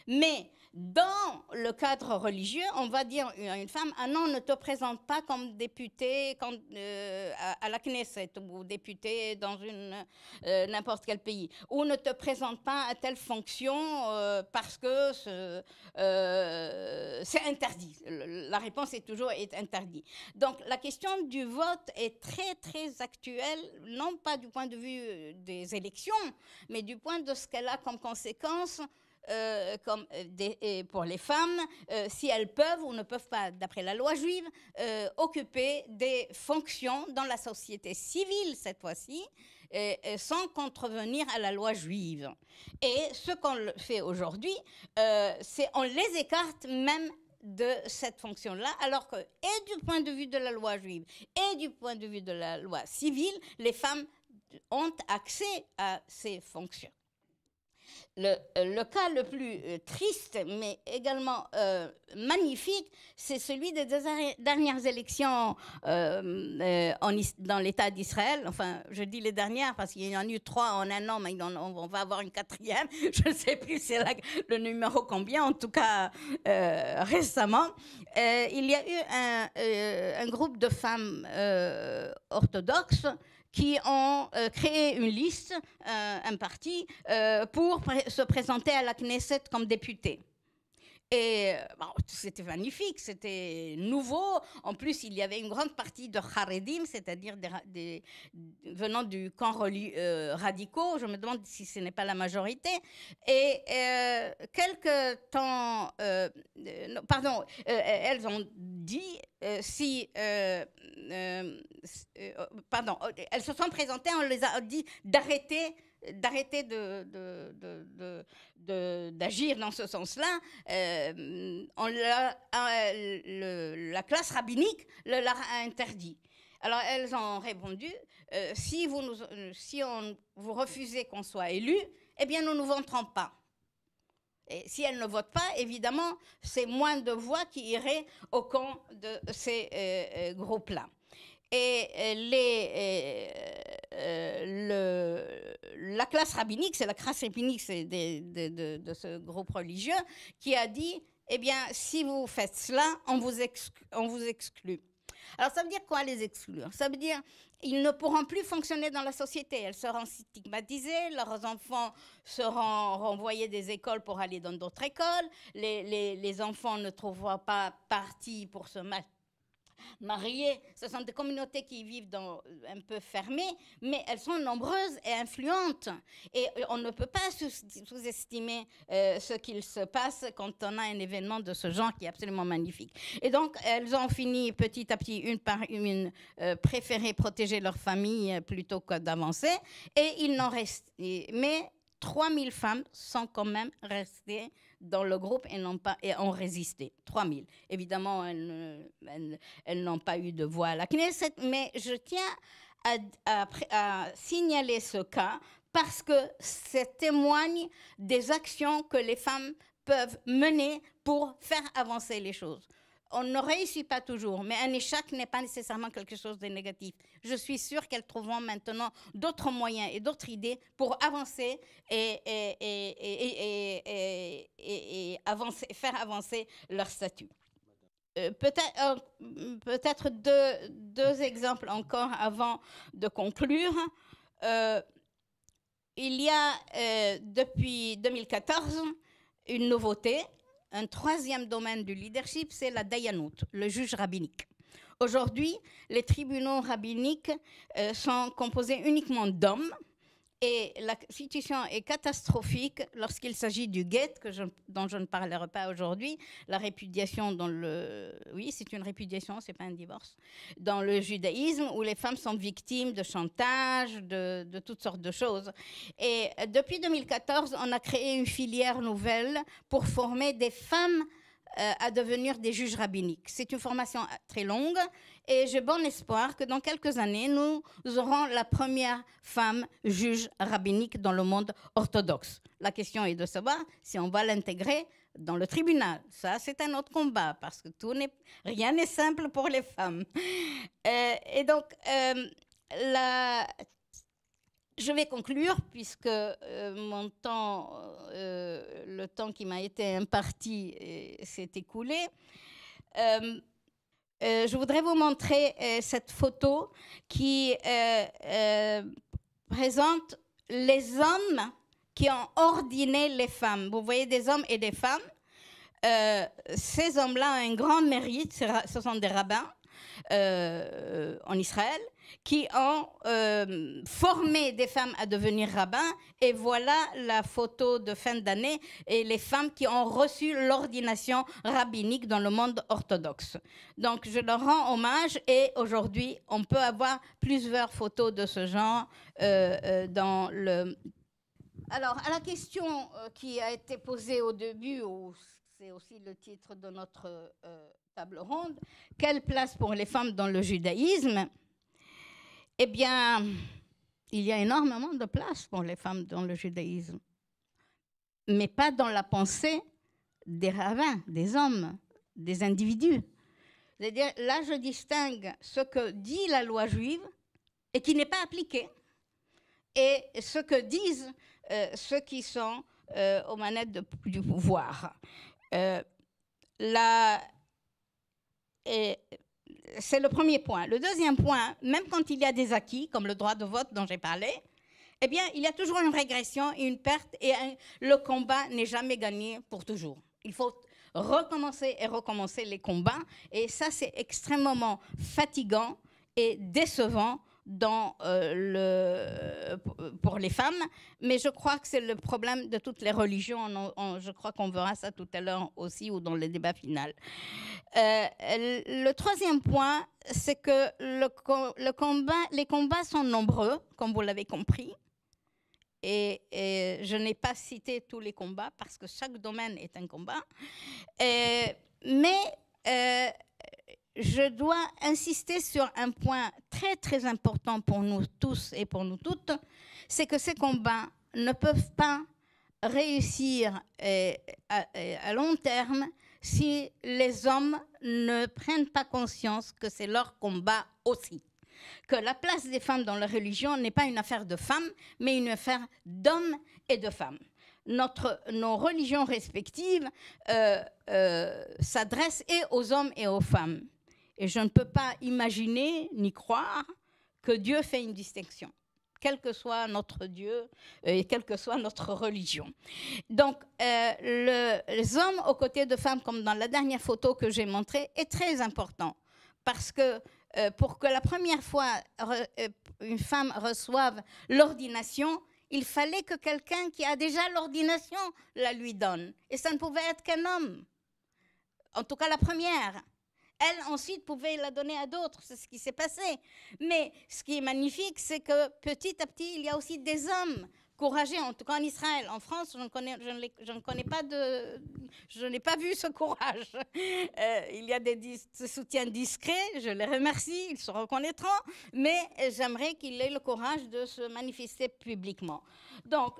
Mais dans le cadre religieux, on va dire à une femme, ah non, ne te présente pas comme députée à la Knesset ou députée dans n'importe quel pays, ou ne te présente pas à telle fonction parce que c'est interdit. La réponse est toujours interdit. Donc la question du vote est très très actuelle, non pas du point de vue des élections, mais du point de ce qu'elle a comme conséquence pour les femmes, si elles peuvent ou ne peuvent pas, d'après la loi juive, occuper des fonctions dans la société civile, cette fois-ci, sans contrevenir à la loi juive. Et ce qu'on fait aujourd'hui, c'est on les écarte même de cette fonction-là, alors que, et du point de vue de la loi juive, et du point de vue de la loi civile, les femmes ont accès à ces fonctions. Le cas le plus triste, mais également magnifique, c'est celui des dernières élections dans l'État d'Israël. Enfin, je dis les dernières parce qu'il y en a eu 3 en un an, mais on va avoir une 4e. Je ne sais plus c'est le numéro combien, en tout cas récemment. Il y a eu un groupe de femmes orthodoxes qui ont créé une liste, un parti, pour se présenter à la Knesset comme député. Et bon, c'était magnifique, c'était nouveau. En plus, il y avait une grande partie de Haredim, c'est-à-dire venant du camp radicaux. Je me demande si ce n'est pas la majorité. Et elles ont dit elles se sont présentées, on les a dit d'arrêter d'agir dans ce sens-là. La classe rabbinique leur a interdit. Alors elles ont répondu, si vous refusez qu'on soit élu, eh bien nous ne voterons pas. Et si elles ne votent pas, évidemment, c'est moins de voix qui iraient au camp de ces groupes-là. Et la classe rabbinique, c'est la classe rabbinique de ce groupe religieux, qui a dit, eh bien, si vous faites cela, on vous exclut. Alors, ça veut dire quoi, les exclure? Ça veut dire ils ne pourront plus fonctionner dans la société. Elles seront stigmatisées, leurs enfants seront renvoyés des écoles pour aller dans d'autres écoles, les enfants ne trouveront pas parti pour se mariés. Ce sont des communautés qui vivent un peu fermées, mais elles sont nombreuses et influentes. Et on ne peut pas sous-estimer ce qu'il se passe quand on a un événement de ce genre qui est absolument magnifique. Et donc, elles ont fini petit à petit, une par une, préférer protéger leur famille plutôt que d'avancer. Et il n'en reste... Mais 3000 femmes sont quand même restées dans le groupe et ont résisté. 3000. Évidemment, elles n'ont pas eu de voix à la Knesset, mais je tiens à signaler ce cas parce que ça témoigne des actions que les femmes peuvent mener pour faire avancer les choses. On ne réussit pas toujours, mais un échec n'est pas nécessairement quelque chose de négatif. Je suis sûre qu'elles trouveront maintenant d'autres moyens et d'autres idées pour avancer et faire avancer leur statut. Peut-être deux exemples encore avant de conclure. Il y a depuis 2014 une nouveauté. Un troisième domaine du leadership, c'est la Dayanut, le juge rabbinique. Aujourd'hui, les tribunaux rabbiniques sont composés uniquement d'hommes et la situation est catastrophique lorsqu'il s'agit du guet, dont je ne parlerai pas aujourd'hui, la répudiation oui, c'est une répudiation, c'est pas un divorce, dans le judaïsme où les femmes sont victimes de chantage, de toutes sortes de choses. Et depuis 2014, on a créé une filière nouvelle pour former des femmes à devenir des juges rabbiniques. C'est une formation très longue et j'ai bon espoir que dans quelques années, nous aurons la première femme juge rabbinique dans le monde orthodoxe. La question est de savoir si on va l'intégrer dans le tribunal. Ça, c'est un autre combat, parce que rien n'est simple pour les femmes. Et donc, je vais conclure, puisque le temps qui m'a été imparti s'est écoulé. Je voudrais vous montrer cette photo qui présente les hommes qui ont ordonné les femmes. Vous voyez des hommes et des femmes. Ces hommes-là ont un grand mérite, ce sont des rabbins en Israël, qui ont formé des femmes à devenir rabbins. Et voilà la photo de fin d'année et les femmes qui ont reçu l'ordination rabbinique dans le monde orthodoxe. Donc, je leur rends hommage et aujourd'hui, on peut avoir plusieurs photos de ce genre dans le... Alors, à la question qui a été posée au début, c'est aussi le titre de notre table ronde, quelle place pour les femmes dans le judaïsme? Eh bien, il y a énormément de place pour les femmes dans le judaïsme, mais pas dans la pensée des rabbins, des hommes, des individus. C'est-à-dire, là, je distingue ce que dit la loi juive et qui n'est pas appliqué, et ce que disent ceux qui sont aux manettes du pouvoir. C'est le premier point. Le deuxième point, même quand il y a des acquis, comme le droit de vote dont j'ai parlé, eh bien, il y a toujours une régression, une perte, et le combat n'est jamais gagné pour toujours. Il faut recommencer et recommencer les combats, et ça, c'est extrêmement fatigant et décevant pour les femmes, mais je crois que c'est le problème de toutes les religions. Je crois qu'on verra ça tout à l'heure aussi ou dans le débat final. Le troisième point, c'est que les combats sont nombreux, comme vous l'avez compris, et je n'ai pas cité tous les combats parce que chaque domaine est un combat, mais je dois insister sur un point très, très important pour nous tous et pour nous toutes, c'est que ces combats ne peuvent pas réussir à long terme si les hommes ne prennent pas conscience que c'est leur combat aussi. Que la place des femmes dans la religion n'est pas une affaire de femmes, mais une affaire d'hommes et de femmes. Nos religions respectives s'adressent et aux hommes et aux femmes. Et je ne peux pas imaginer ni croire que Dieu fait une distinction, quel que soit notre Dieu et quelle que soit notre religion. Donc, les hommes aux côtés de femmes, comme dans la dernière photo que j'ai montrée, est très important. Parce que pour que la première fois une femme reçoive l'ordination, il fallait que quelqu'un qui a déjà l'ordination la lui donne. Et ça ne pouvait être qu'un homme. En tout cas, la première. Elle, ensuite, pouvait la donner à d'autres. C'est ce qui s'est passé. Mais ce qui est magnifique, c'est que petit à petit, il y a aussi des hommes courageux, en tout cas en Israël. En France, je n'ai pas vu ce courage. Il y a des soutiens discrets, je les remercie, ils se reconnaîtront, mais j'aimerais qu'il ait le courage de se manifester publiquement. Donc,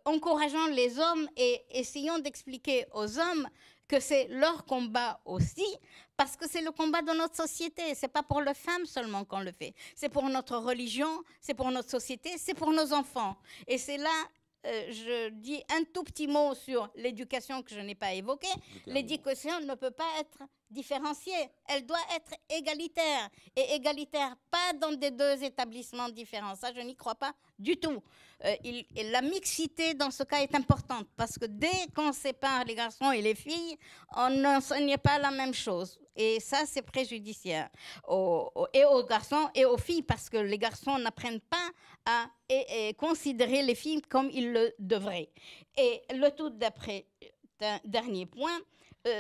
encourageant les hommes et essayons d'expliquer aux hommes que c'est leur combat aussi, parce que c'est le combat de notre société. C'est pas pour les femmes seulement qu'on le fait. C'est pour notre religion, c'est pour notre société, c'est pour nos enfants. Et c'est là, je dis un tout petit mot sur l'éducation que je n'ai pas évoquée. L'éducation ne peut pas être différenciée. Elle doit être égalitaire. Et égalitaire, pas dans des deux établissements différents. Ça, je n'y crois pas du tout. La mixité, dans ce cas, est importante. Parce que dès qu'on sépare les garçons et les filles, on n'enseigne pas la même chose. Et ça, c'est préjudiciaire et aux garçons et aux filles, parce que les garçons n'apprennent pas à considérer les filles comme ils le devraient. Et le tout d'après, dernier point,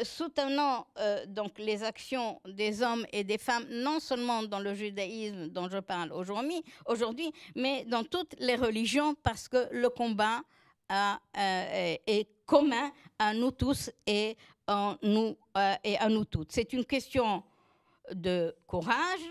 soutenant donc les actions des hommes et des femmes, non seulement dans le judaïsme dont je parle aujourd'hui, mais dans toutes les religions, parce que le combat est commun à nous tous et à nous toutes. C'est une question de courage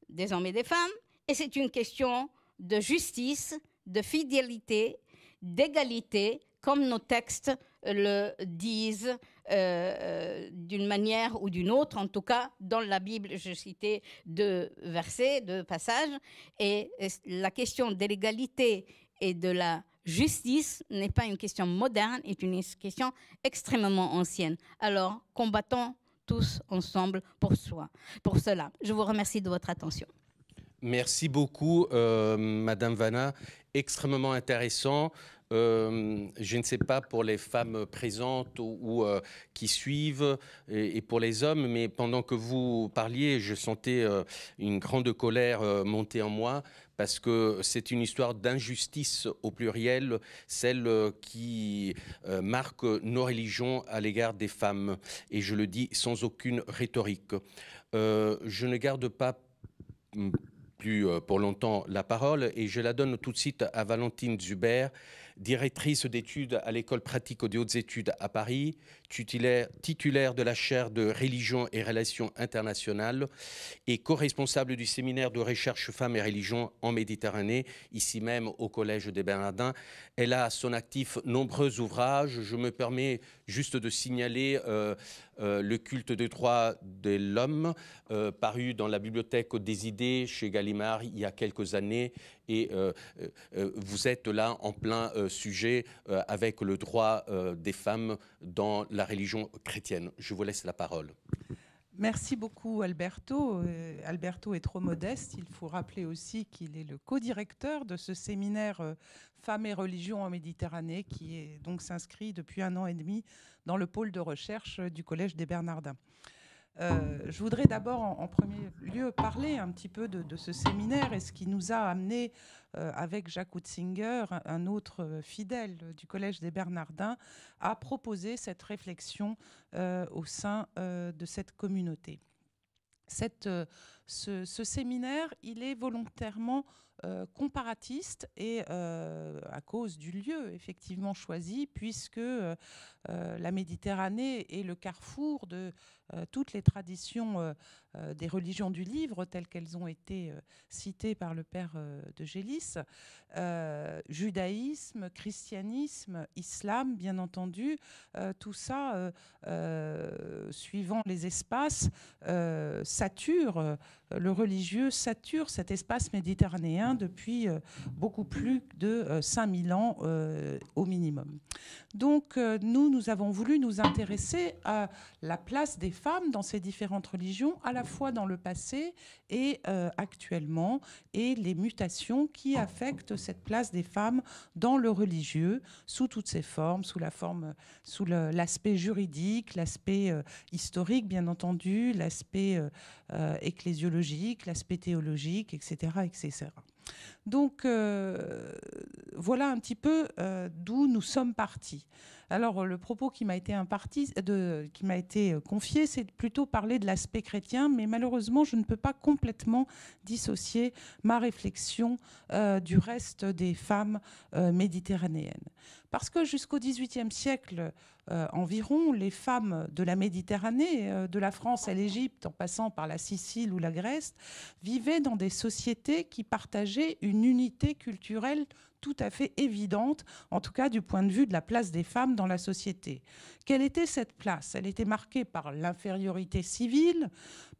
des hommes et des femmes, et c'est une question de justice, de fidélité d'égalité, comme nos textes le disent d'une manière ou d'une autre. En tout cas, dans la Bible, je citais 2 versets, 2 passages, et la question de l'égalité et de la justice n'est pas une question moderne, est une question extrêmement ancienne. Alors, combattons tous ensemble pour cela. Je vous remercie de votre attention. Merci beaucoup, Madame Vanna. Extrêmement intéressant. Je ne sais pas pour les femmes présentes ou qui suivent et pour les hommes, mais pendant que vous parliez, je sentais une grande colère monter en moi parce que c'est une histoire d'injustice au pluriel, celle qui marque nos religions à l'égard des femmes. Et je le dis sans aucune rhétorique. Je ne garde pas plus pour longtemps la parole et je la donne tout de suite à Valentine Zuber, directrice d'études à l'École pratique des hautes études à Paris, titulaire de la chaire de religion et relations internationales et co-responsable du séminaire de recherche femmes et religion en Méditerranée, ici même au Collège des Bernardins. Elle a à son actif nombreux ouvrages. Je me permets juste de signaler le culte des droits de l'homme, paru dans la Bibliothèque des idées chez Gallimard il y a quelques années. Et vous êtes là en plein sujet avec le droit des femmes dans la religion chrétienne. Je vous laisse la parole. Merci beaucoup Alberto. Alberto est trop modeste. Il faut rappeler aussi qu'il est le co-directeur de ce séminaire Femmes et religion en Méditerranée qui est donc s'inscrit depuis 1 an et demi dans le pôle de recherche du Collège des Bernardins. Je voudrais d'abord en premier lieu parler un petit peu de ce séminaire et ce qui nous a amené avec Jacques Utzinger, un autre fidèle du Collège des Bernardins, à proposer cette réflexion au sein de cette communauté. Ce séminaire, il est volontairement comparatiste et à cause du lieu effectivement choisi, puisque la Méditerranée est le carrefour de toutes les traditions des religions du livre telles qu'elles ont été citées par le père de Gélis, judaïsme, christianisme, islam, bien entendu, tout ça, suivant les espaces, sature, le religieux sature cet espace méditerranéen depuis beaucoup plus de 5000 ans au minimum. Donc nous avons voulu nous intéresser à la place des femmes dans ces différentes religions, à la fois dans le passé et actuellement, et les mutations qui affectent cette place des femmes dans le religieux, sous toutes ses formes, sous l'aspect juridique, l'aspect historique, bien entendu, l'aspect ecclésiologique, l'aspect théologique, etc., etc. Donc voilà un petit peu d'où nous sommes partis. Alors le propos qui m'a été confié, c'est plutôt parler de l'aspect chrétien, mais malheureusement je ne peux pas complètement dissocier ma réflexion du reste des femmes méditerranéennes. Parce que jusqu'au XVIIIe siècle environ, les femmes de la Méditerranée, de la France à l'Égypte, en passant par la Sicile ou la Grèce, vivaient dans des sociétés qui partageaient une unité culturelle tout à fait évidente, en tout cas du point de vue de la place des femmes dans la société. Quelle était cette place? Elle était marquée par l'infériorité civile,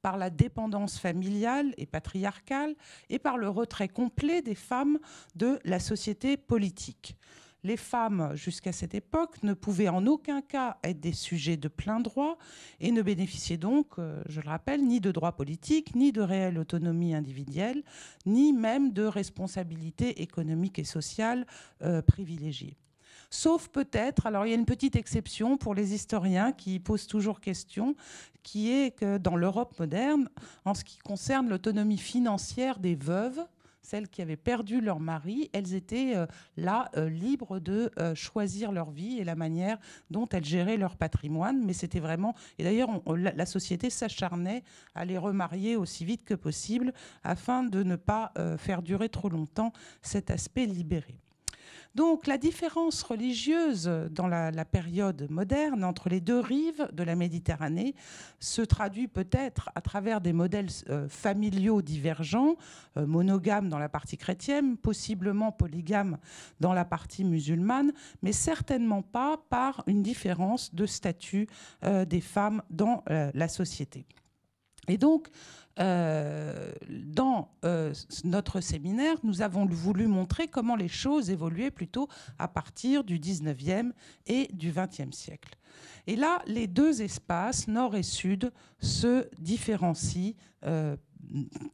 par la dépendance familiale et patriarcale, et par le retrait complet des femmes de la société politique. Les femmes, jusqu'à cette époque, ne pouvaient en aucun cas être des sujets de plein droit et ne bénéficiaient donc, je le rappelle, ni de droits politiques, ni de réelle autonomie individuelle, ni même de responsabilités économiques et sociales privilégiées. Sauf peut-être, alors il y a une petite exception pour les historiens qui posent toujours question, qui est que dans l'Europe moderne, en ce qui concerne l'autonomie financière des veuves, celles qui avaient perdu leur mari, elles étaient libres de choisir leur vie et la manière dont elles géraient leur patrimoine. Mais c'était vraiment... Et d'ailleurs, la société s'acharnait à les remarier aussi vite que possible afin de ne pas faire durer trop longtemps cet aspect libéré. Donc la différence religieuse dans la période moderne entre les deux rives de la Méditerranée se traduit peut-être à travers des modèles familiaux divergents, monogames dans la partie chrétienne, possiblement polygames dans la partie musulmane, mais certainement pas par une différence de statut des femmes dans la société. Et donc, dans notre séminaire, nous avons voulu montrer comment les choses évoluaient plutôt à partir du 19e et du 20e siècle. Et là, les deux espaces, nord et sud, se différencient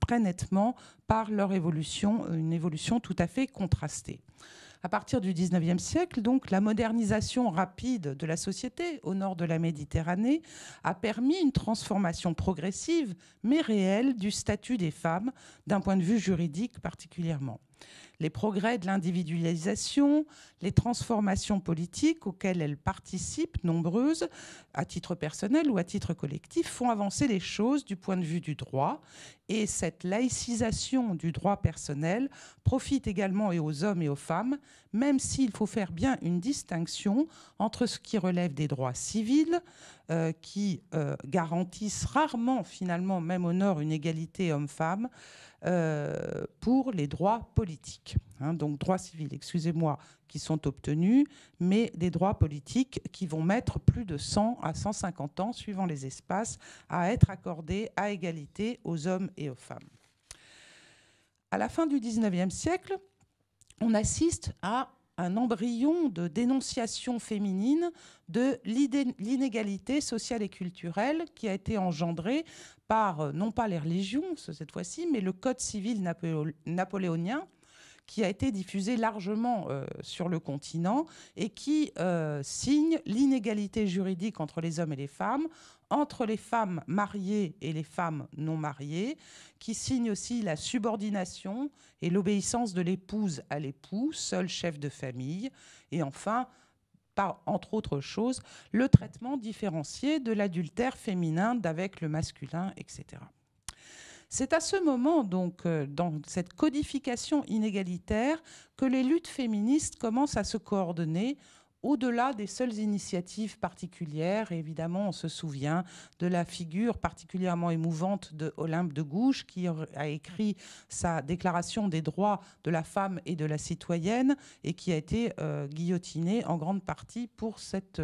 très nettement par leur évolution, une évolution tout à fait contrastée. À partir du 19e siècle, donc, la modernisation rapide de la société au nord de la Méditerranée a permis une transformation progressive, mais réelle, du statut des femmes, d'un point de vue juridique particulièrement. Les progrès de l'individualisation, les transformations politiques auxquelles elles participent, nombreuses, à titre personnel ou à titre collectif, font avancer les choses du point de vue du droit. Et cette laïcisation du droit personnel profite également et aux hommes et aux femmes, même s'il faut faire bien une distinction entre ce qui relève des droits civils, qui garantissent rarement, finalement, même au Nord, une égalité homme-femme, pour les droits politiques. Donc droits civils, excusez-moi, qui sont obtenus, mais des droits politiques qui vont mettre plus de 100 à 150 ans, suivant les espaces, à être accordés à égalité aux hommes et aux femmes. À la fin du XIXe siècle, on assiste à un embryon de dénonciation féminine de l'inégalité sociale et culturelle qui a été engendrée par, non pas les religions cette fois-ci, mais le Code civil napoléonien, qui a été diffusé largement sur le continent et qui signe l'inégalité juridique entre les hommes et les femmes, entre les femmes mariées et les femmes non mariées, qui signe aussi la subordination et l'obéissance de l'épouse à l'époux, seul chef de famille, et enfin, entre autres choses, le traitement différencié de l'adultère féminin d'avec le masculin, etc. C'est à ce moment, donc, dans cette codification inégalitaire, que les luttes féministes commencent à se coordonner au-delà des seules initiatives particulières. Et évidemment, on se souvient de la figure particulièrement émouvante de Olympe de Gouges, qui a écrit sa déclaration des droits de la femme et de la citoyenne et qui a été guillotinée en grande partie pour cette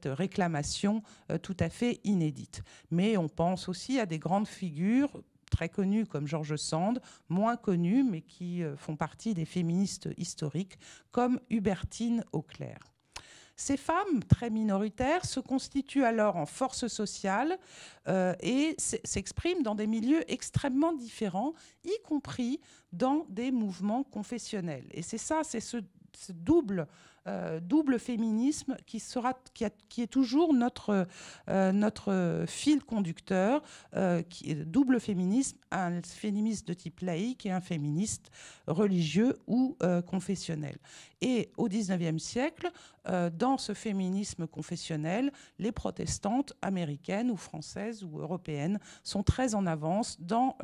réclamation tout à fait inédite. Mais on pense aussi à des grandes figures très connues comme George Sand, moins connues mais qui font partie des féministes historiques comme Hubertine Auclair. Ces femmes très minoritaires se constituent alors en force sociale et s'expriment dans des milieux extrêmement différents, y compris dans des mouvements confessionnels. Et c'est ça, c'est ce double féminisme qui est toujours notre fil conducteur, double féminisme, un féminisme de type laïque et un féministe religieux ou confessionnel. Et au XIXe siècle, dans ce féminisme confessionnel, les protestantes américaines ou françaises ou européennes sont très en avance dans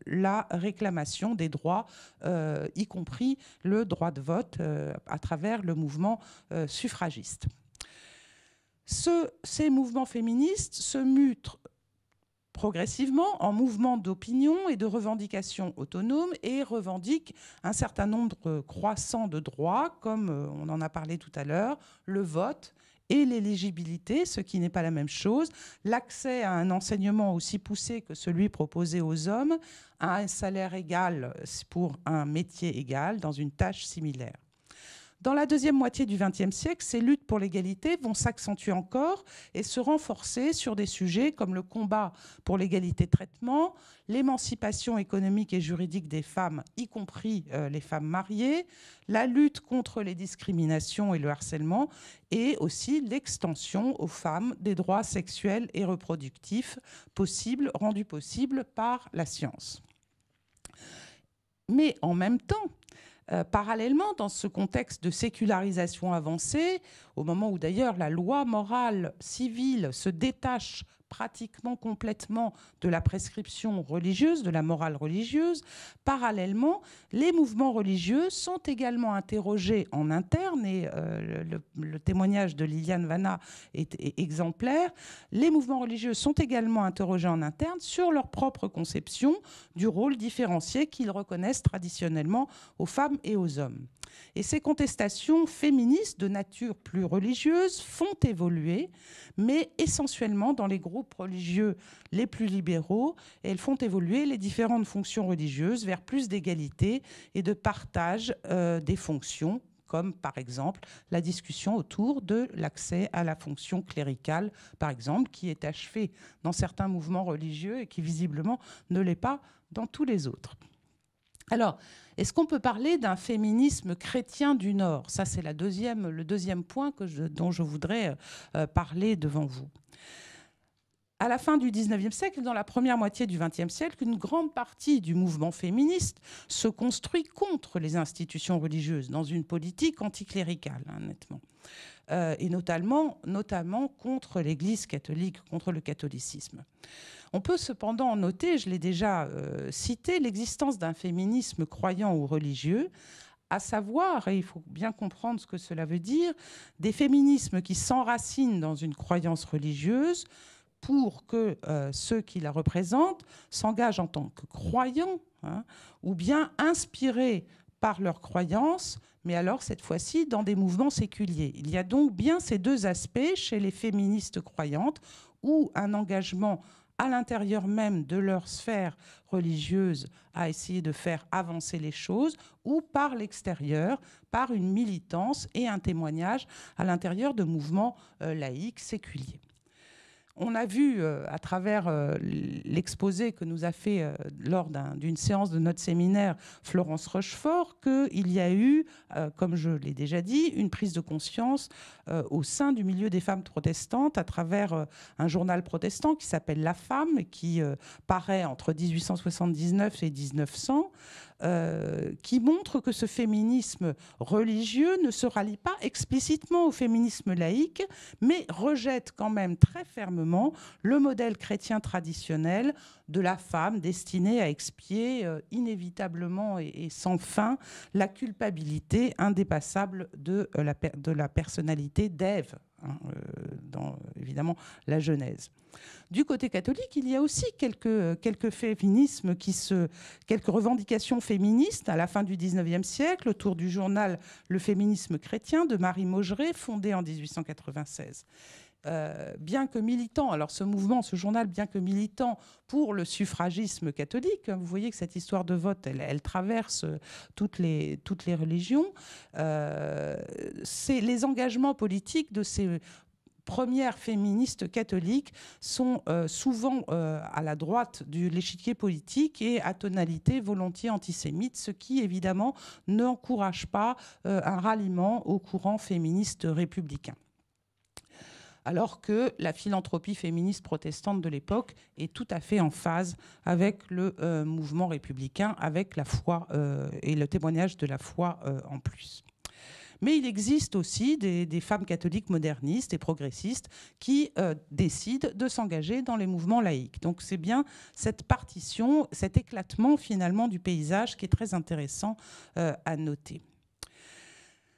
la réclamation des droits, y compris le droit de vote à travers le mouvement suffragiste. Ces mouvements féministes se mutent progressivement en mouvements d'opinion et de revendications autonomes et revendiquent un certain nombre croissant de droits, comme on en a parlé tout à l'heure, le vote et l'éligibilité, ce qui n'est pas la même chose, l'accès à un enseignement aussi poussé que celui proposé aux hommes, à un salaire égal pour un métier égal dans une tâche similaire. Dans la deuxième moitié du XXe siècle, ces luttes pour l'égalité vont s'accentuer encore et se renforcer sur des sujets comme le combat pour l'égalité de traitement, l'émancipation économique et juridique des femmes, y compris les femmes mariées, la lutte contre les discriminations et le harcèlement, et aussi l'extension aux femmes des droits sexuels et reproductifs rendus possibles par la science. Mais en même temps, parallèlement, dans ce contexte de sécularisation avancée, au moment où d'ailleurs la loi morale civile se détache pratiquement complètement de la prescription religieuse, de la morale religieuse. Parallèlement, les mouvements religieux sont également interrogés en interne, et le témoignage de Liliane Vanna est exemplaire. Les mouvements religieux sont également interrogés en interne sur leur propre conception du rôle différencié qu'ils reconnaissent traditionnellement aux femmes et aux hommes. Et ces contestations féministes de nature plus religieuse font évoluer, mais essentiellement dans les groupes religieux les plus libéraux, et elles font évoluer les différentes fonctions religieuses vers plus d'égalité et de partage des fonctions, comme par exemple la discussion autour de l'accès à la fonction cléricale, par exemple, qui est achevée dans certains mouvements religieux et qui visiblement ne l'est pas dans tous les autres. Alors, est-ce qu'on peut parler d'un féminisme chrétien du Nord? Ça, c'est le deuxième point dont je voudrais parler devant vous. À la fin du XIXe siècle, dans la première moitié du XXe siècle, une grande partie du mouvement féministe se construit contre les institutions religieuses, dans une politique anticléricale, nettement. Et notamment contre l'Église catholique, contre le catholicisme. On peut cependant noter, je l'ai déjà cité, l'existence d'un féminisme croyant ou religieux, à savoir, et il faut bien comprendre ce que cela veut dire, des féminismes qui s'enracinent dans une croyance religieuse pour que ceux qui la représentent s'engagent en tant que croyants, ou bien inspirés par leur croyance, mais alors cette fois-ci dans des mouvements séculiers. Il y a donc bien ces deux aspects chez les féministes croyantes, où un engagement à l'intérieur même de leur sphère religieuse à essayer de faire avancer les choses, ou par l'extérieur, par une militance et un témoignage à l'intérieur de mouvements laïques séculiers. On a vu à travers l'exposé que nous a fait lors d'une séance de notre séminaire Florence Rochefort qu'il y a eu, comme je l'ai déjà dit, une prise de conscience au sein du milieu des femmes protestantes à travers un journal protestant qui s'appelle La Femme, qui paraît entre 1879 et 1900, qui montre que ce féminisme religieux ne se rallie pas explicitement au féminisme laïque, mais rejette quand même très fermement le modèle chrétien traditionnel de la femme destinée à expier inévitablement et sans fin la culpabilité indépassable de la personnalité d'Ève, dans évidemment la Genèse. Du côté catholique, il y a aussi quelques féminismes quelques revendications féministes à la fin du XIXe siècle autour du journal Le féminisme chrétien de Marie Maugeret, fondé en 1896. Bien que militant, alors ce journal, bien que militant pour le suffragisme catholique, vous voyez que cette histoire de vote, elle traverse toutes les religions, les engagements politiques de ces premières féministes catholiques sont souvent à la droite de l'échiquier politique et à tonalité volontiers antisémite, ce qui évidemment n'encourage pas un ralliement au courant féministe républicain. Alors que la philanthropie féministe protestante de l'époque est tout à fait en phase avec le mouvement républicain, avec la foi et le témoignage de la foi en plus. Mais il existe aussi des femmes catholiques modernistes et progressistes qui décident de s'engager dans les mouvements laïques. Donc c'est bien cette partition, cet éclatement finalement du paysage qui est très intéressant à noter.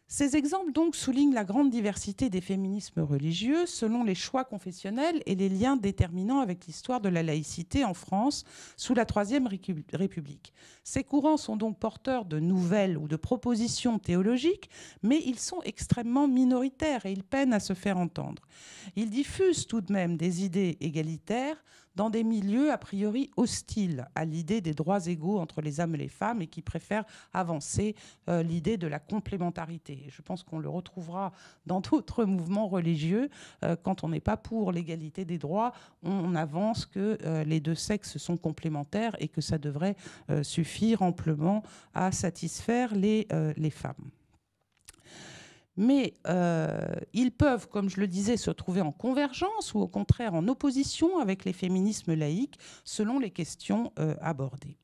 Ces exemples donc soulignent la grande diversité des féminismes religieux selon les choix confessionnels et les liens déterminants avec l'histoire de la laïcité en France sous la Troisième République. Ces courants sont donc porteurs de nouvelles ou de propositions théologiques, mais ils sont extrêmement minoritaires et ils peinent à se faire entendre. Ils diffusent tout de même des idées égalitaires dans des milieux a priori hostiles à l'idée des droits égaux entre les hommes et les femmes et qui préfèrent avancer l'idée de la complémentarité. Je pense qu'on le retrouvera dans d'autres mouvements religieux. Quand on n'est pas pour l'égalité des droits, on avance que les deux sexes sont complémentaires et que ça devrait suffire amplement à satisfaire les femmes. Mais ils peuvent, comme je le disais, se trouver en convergence ou au contraire en opposition avec les féminismes laïques selon les questions abordées.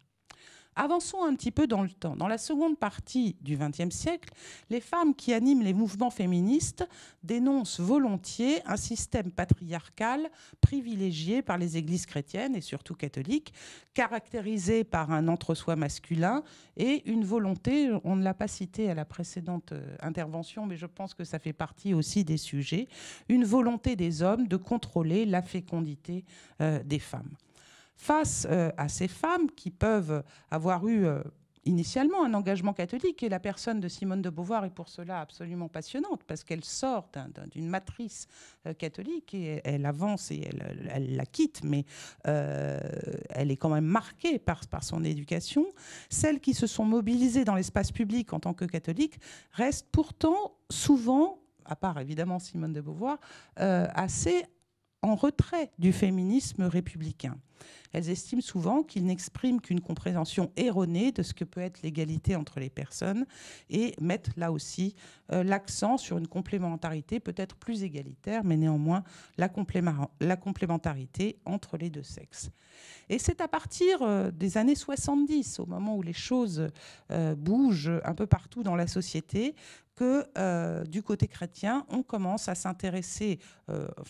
Avançons un petit peu dans le temps. Dans la seconde partie du XXe siècle, les femmes qui animent les mouvements féministes dénoncent volontiers un système patriarcal privilégié par les églises chrétiennes et surtout catholiques, caractérisé par un entre-soi masculin et une volonté, on ne l'a pas cité à la précédente intervention, mais je pense que ça fait partie aussi des sujets, une volonté des hommes de contrôler la fécondité des femmes. Face à ces femmes qui peuvent avoir eu initialement un engagement catholique, et la personne de Simone de Beauvoir est pour cela absolument passionnante, parce qu'elle sort d'une matrice catholique et elle avance et elle la quitte, mais elle est quand même marquée par son éducation. Celles qui se sont mobilisées dans l'espace public en tant que catholiques restent pourtant souvent, à part évidemment Simone de Beauvoir, assez en retrait du féminisme républicain. Elles estiment souvent qu'il n'exprime qu'une compréhension erronée de ce que peut être l'égalité entre les personnes et mettent là aussi l'accent sur une complémentarité peut-être plus égalitaire, mais néanmoins la complémentarité entre les deux sexes. Et c'est à partir des années 70, au moment où les choses bougent un peu partout dans la société, que du côté chrétien, on commence à s'intéresser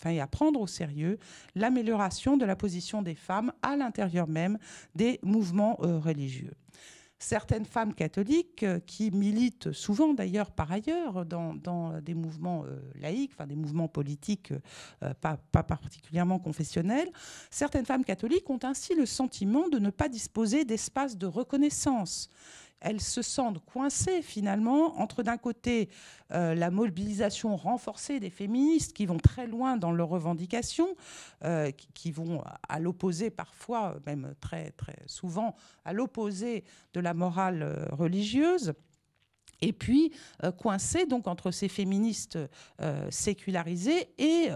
et à prendre au sérieux l'amélioration de la position des femmes à l'intérieur même des mouvements religieux. Certaines femmes catholiques qui militent souvent d'ailleurs par ailleurs dans des mouvements laïques, des mouvements politiques pas particulièrement confessionnels, certaines femmes catholiques ont ainsi le sentiment de ne pas disposer d'espace de reconnaissance. Elles se sentent coincées finalement entre d'un côté la mobilisation renforcée des féministes qui vont très loin dans leurs revendications, qui vont à l'opposé parfois, même très, très souvent, à l'opposé de la morale religieuse. Et puis, coincé donc entre ces féministes sécularisées et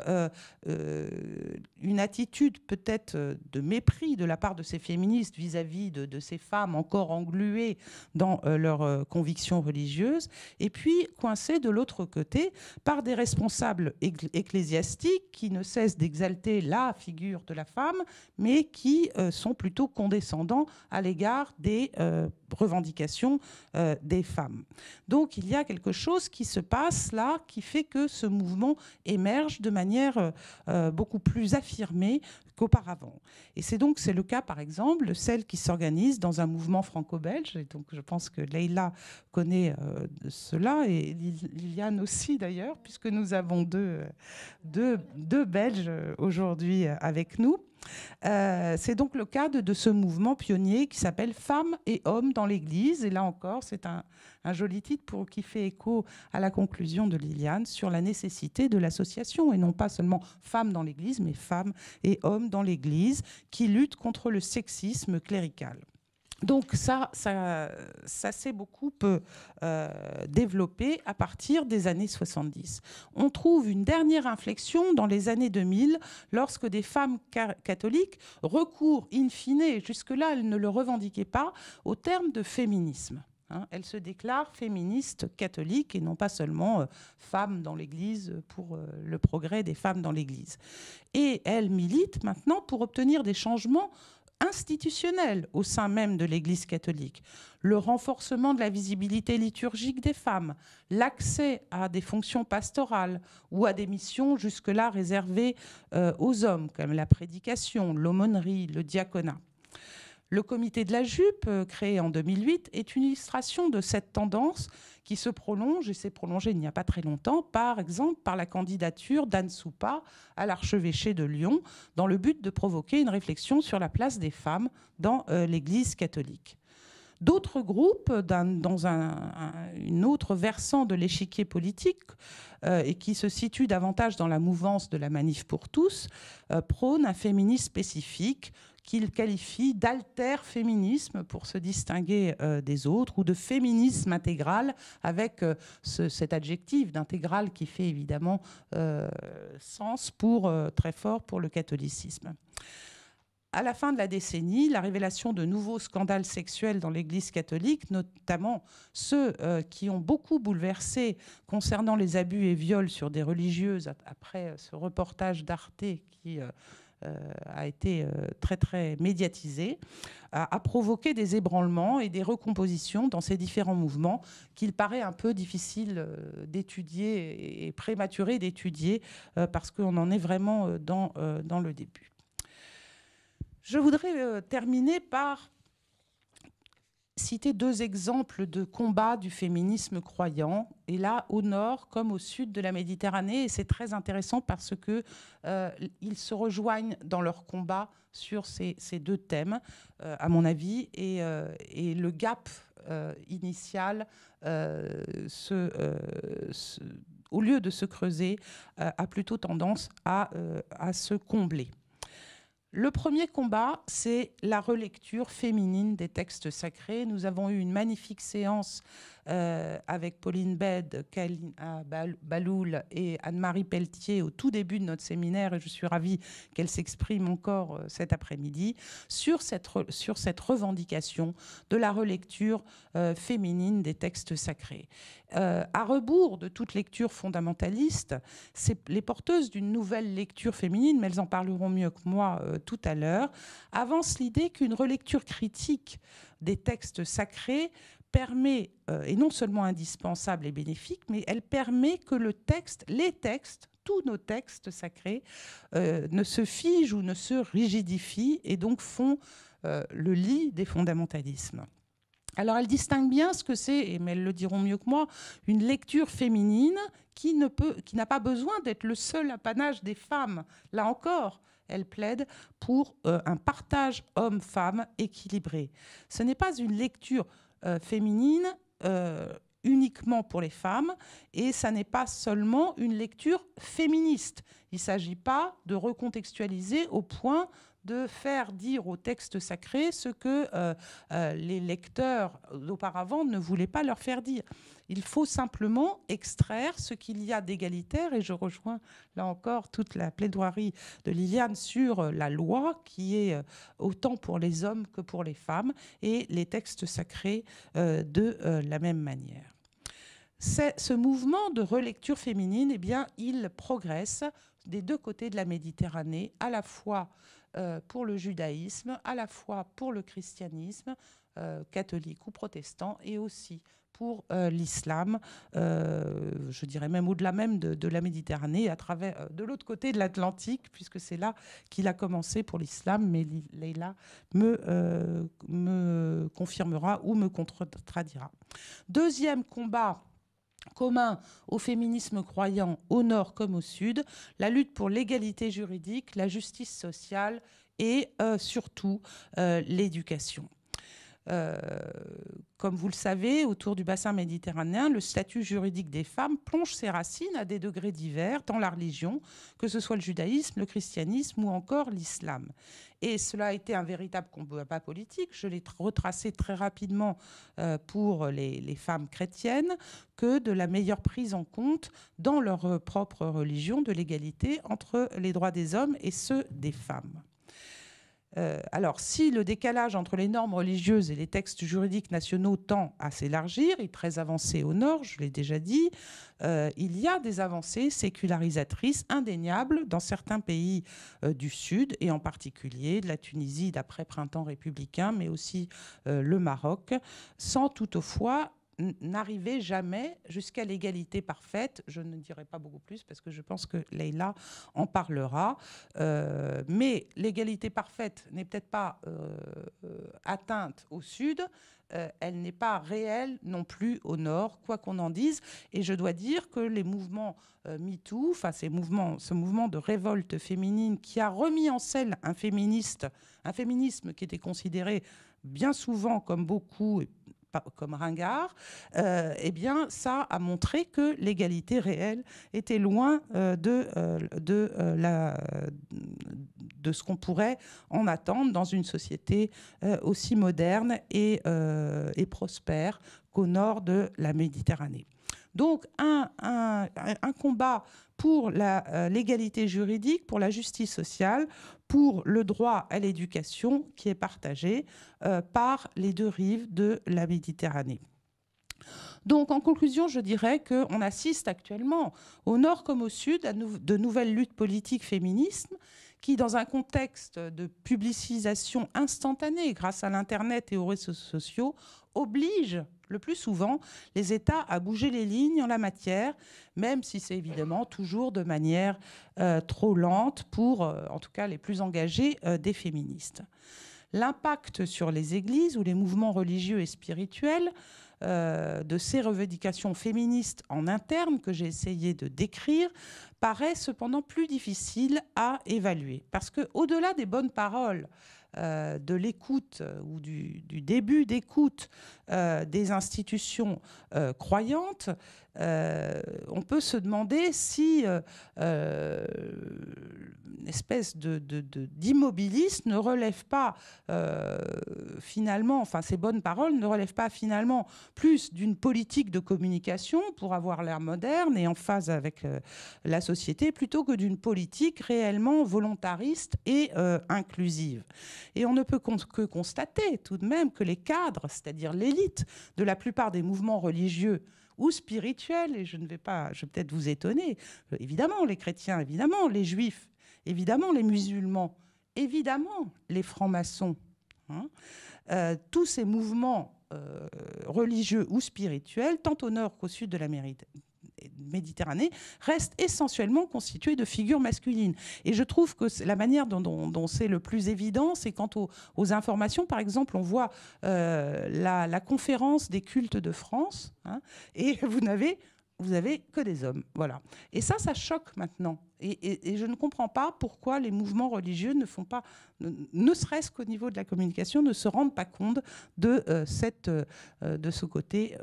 une attitude peut-être de mépris de la part de ces féministes vis-à-vis de ces femmes encore engluées dans leurs convictions religieuses. Et puis, coincé de l'autre côté par des responsables ecclésiastiques qui ne cessent d'exalter la figure de la femme, mais qui sont plutôt condescendants à l'égard des revendications des femmes. Donc il y a quelque chose qui se passe là qui fait que ce mouvement émerge de manière beaucoup plus affirmée qu'auparavant. Et c'est le cas, par exemple, de celles qui s'organisent dans un mouvement franco-belge. Et donc je pense que Leïla connaît cela, et Liliane aussi d'ailleurs, puisque nous avons deux Belges aujourd'hui avec nous. C'est donc le cas de ce mouvement pionnier qui s'appelle Femmes et hommes dans l'Église. Et là encore, c'est un joli titre qui fait écho à la conclusion de Liliane sur la nécessité de l'association, et non pas seulement femmes dans l'Église, mais femmes et hommes dans l'Église qui luttent contre le sexisme clérical. Donc ça s'est beaucoup développé à partir des années 70. On trouve une dernière inflexion dans les années 2000 lorsque des femmes catholiques recourent in fine, jusque-là elles ne le revendiquaient pas, au terme de féminisme. Elles se déclarent féministes catholiques et non pas seulement femmes dans l'Église pour le progrès des femmes dans l'Église. Et elles militent maintenant pour obtenir des changements institutionnels au sein même de l'Église catholique, le renforcement de la visibilité liturgique des femmes, l'accès à des fonctions pastorales ou à des missions jusque-là réservées aux hommes, comme la prédication, l'aumônerie, le diaconat. Le comité de la jupe, créé en 2008, est une illustration de cette tendance qui se prolonge, et s'est prolongée il n'y a pas très longtemps, par exemple par la candidature d'Anne Soupa à l'archevêché de Lyon, dans le but de provoquer une réflexion sur la place des femmes dans l'Église catholique. D'autres groupes, dans une autre versant de l'échiquier politique, et qui se situe davantage dans la mouvance de la Manif pour tous, prônent un féminisme spécifique qu'il qualifie d'alter-féminisme pour se distinguer des autres, ou de féminisme intégral, avec cet adjectif d'intégral qui fait évidemment sens très fort pour le catholicisme. À la fin de la décennie, la révélation de nouveaux scandales sexuels dans l'Église catholique, notamment ceux qui ont beaucoup bouleversé concernant les abus et viols sur des religieuses, après ce reportage d'Arte qui a été très très médiatisé, a provoqué des ébranlements et des recompositions dans ces différents mouvements qu'il paraît un peu difficile d'étudier et prématuré d'étudier parce qu'on en est vraiment dans le début. Je voudrais terminer par citer 2 exemples de combats du féminisme croyant, et là au nord comme au sud de la Méditerranée, et c'est très intéressant parce que ils se rejoignent dans leur combat sur ces 2 thèmes, à mon avis, et le gap initial, au lieu de se creuser, a plutôt tendance à se combler. Le premier combat, c'est la relecture féminine des textes sacrés. Nous avons eu une magnifique séance avec Pauline Bède, Kalina Baloul et Anne-Marie Pelletier au tout début de notre séminaire, et je suis ravie qu'elle s'exprime encore cet après-midi, sur cette revendication de la relecture féminine des textes sacrés. À rebours de toute lecture fondamentaliste, les porteuses d'une nouvelle lecture féminine, mais elles en parleront mieux que moi tout à l'heure, avancent l'idée qu'une relecture critique des textes sacrés permet, et non seulement indispensable et bénéfique, mais elle permet que les textes, tous nos textes sacrés, ne se figent ou ne se rigidifient et donc font le lit des fondamentalismes. Alors, elles distinguent bien ce que c'est, mais elles le diront mieux que moi, une lecture féminine qui n'a pas besoin d'être le seul apanage des femmes. Là encore, elles plaident pour un partage homme-femme équilibré. Ce n'est pas une lecture féminine uniquement pour les femmes, et ça n'est pas seulement une lecture féministe. Il ne s'agit pas de recontextualiser au point de faire dire au texte sacré ce que les lecteurs d'auparavant ne voulaient pas leur faire dire. Il faut simplement extraire ce qu'il y a d'égalitaire, et je rejoins là encore toute la plaidoirie de Liliane sur la loi qui est autant pour les hommes que pour les femmes, et les textes sacrés de la même manière. Ce mouvement de relecture féminine, eh bien, il progresse des 2 côtés de la Méditerranée, à la fois pour le judaïsme, à la fois pour le christianisme, catholique ou protestant, et aussi pour l'islam, je dirais même au-delà même de la Méditerranée, à travers de l'autre côté de l'Atlantique, puisque c'est là qu'il a commencé pour l'islam, mais Leïla me confirmera ou me contredira. Deuxième combat commun au féminisme croyant au nord comme au sud, la lutte pour l'égalité juridique, la justice sociale et surtout l'éducation. Comme vous le savez, autour du bassin méditerranéen, le statut juridique des femmes plonge ses racines à des degrés divers dans la religion, que ce soit le judaïsme, le christianisme ou encore l'islam. Et cela a été un véritable combat politique. Je l'ai retracé très rapidement pour les femmes chrétiennes, que de la meilleure prise en compte dans leur propre religion de l'égalité entre les droits des hommes et ceux des femmes. Alors, si le décalage entre les normes religieuses et les textes juridiques nationaux tend à s'élargir, il est très avancé au nord, je l'ai déjà dit, il y a des avancées sécularisatrices indéniables dans certains pays du Sud, et en particulier de la Tunisie d'après-printemps républicain, mais aussi le Maroc, sans toutefois n'arriver jamais jusqu'à l'égalité parfaite. Je ne dirai pas beaucoup plus parce que je pense que Leïla en parlera. Mais l'égalité parfaite n'est peut-être pas atteinte au sud. Elle n'est pas réelle non plus au nord, quoi qu'on en dise. Et je dois dire que les mouvements MeToo, enfin ce mouvement de révolte féminine qui a remis en selle un féminisme qui était considéré bien souvent comme beaucoup comme ringard, eh bien, ça a montré que l'égalité réelle était loin de ce qu'on pourrait en attendre dans une société aussi moderne et prospère qu'au nord de la Méditerranée. Donc, un combat pour l'égalité juridique, pour la justice sociale, pour le droit à l'éducation qui est partagé par les 2 rives de la Méditerranée. Donc, en conclusion, je dirais qu'on assiste actuellement, au nord comme au sud, à de nouvelles luttes politiques féministes qui, dans un contexte de publicisation instantanée grâce à l'Internet et aux réseaux sociaux, oblige le plus souvent les États à bouger les lignes en la matière, même si c'est évidemment toujours de manière trop lente pour, en tout cas les plus engagés, des féministes. L'impact sur les églises ou les mouvements religieux et spirituels de ces revendications féministes en interne que j'ai essayé de décrire paraît cependant plus difficile à évaluer. Parce qu'au-delà des bonnes paroles, de l'écoute ou du début d'écoute des institutions croyantes, on peut se demander si une espèce d'immobilisme ne relève pas finalement, enfin ces bonnes paroles ne relèvent pas finalement plus d'une politique de communication pour avoir l'air moderne et en phase avec la société, plutôt que d'une politique réellement volontariste et inclusive. Et on ne peut que constater tout de même que les cadres, c'est-à-dire l'élite de la plupart des mouvements religieux ou spirituels, et je vais peut-être vous étonner, évidemment les chrétiens, évidemment les juifs, évidemment les musulmans, évidemment les francs-maçons, tous ces mouvements religieux ou spirituels, tant au nord qu'au sud de la Méditerranée, restent essentiellement constitués de figures masculines. Et je trouve que la manière dont c'est le plus évident, c'est quant aux informations. Par exemple, on voit la conférence des cultes de France, et vous n'avez que des hommes. Voilà. Et ça choque maintenant. Et je ne comprends pas pourquoi les mouvements religieux ne font pas, ne serait-ce qu'au niveau de la communication, ne se rendent pas compte de ce côté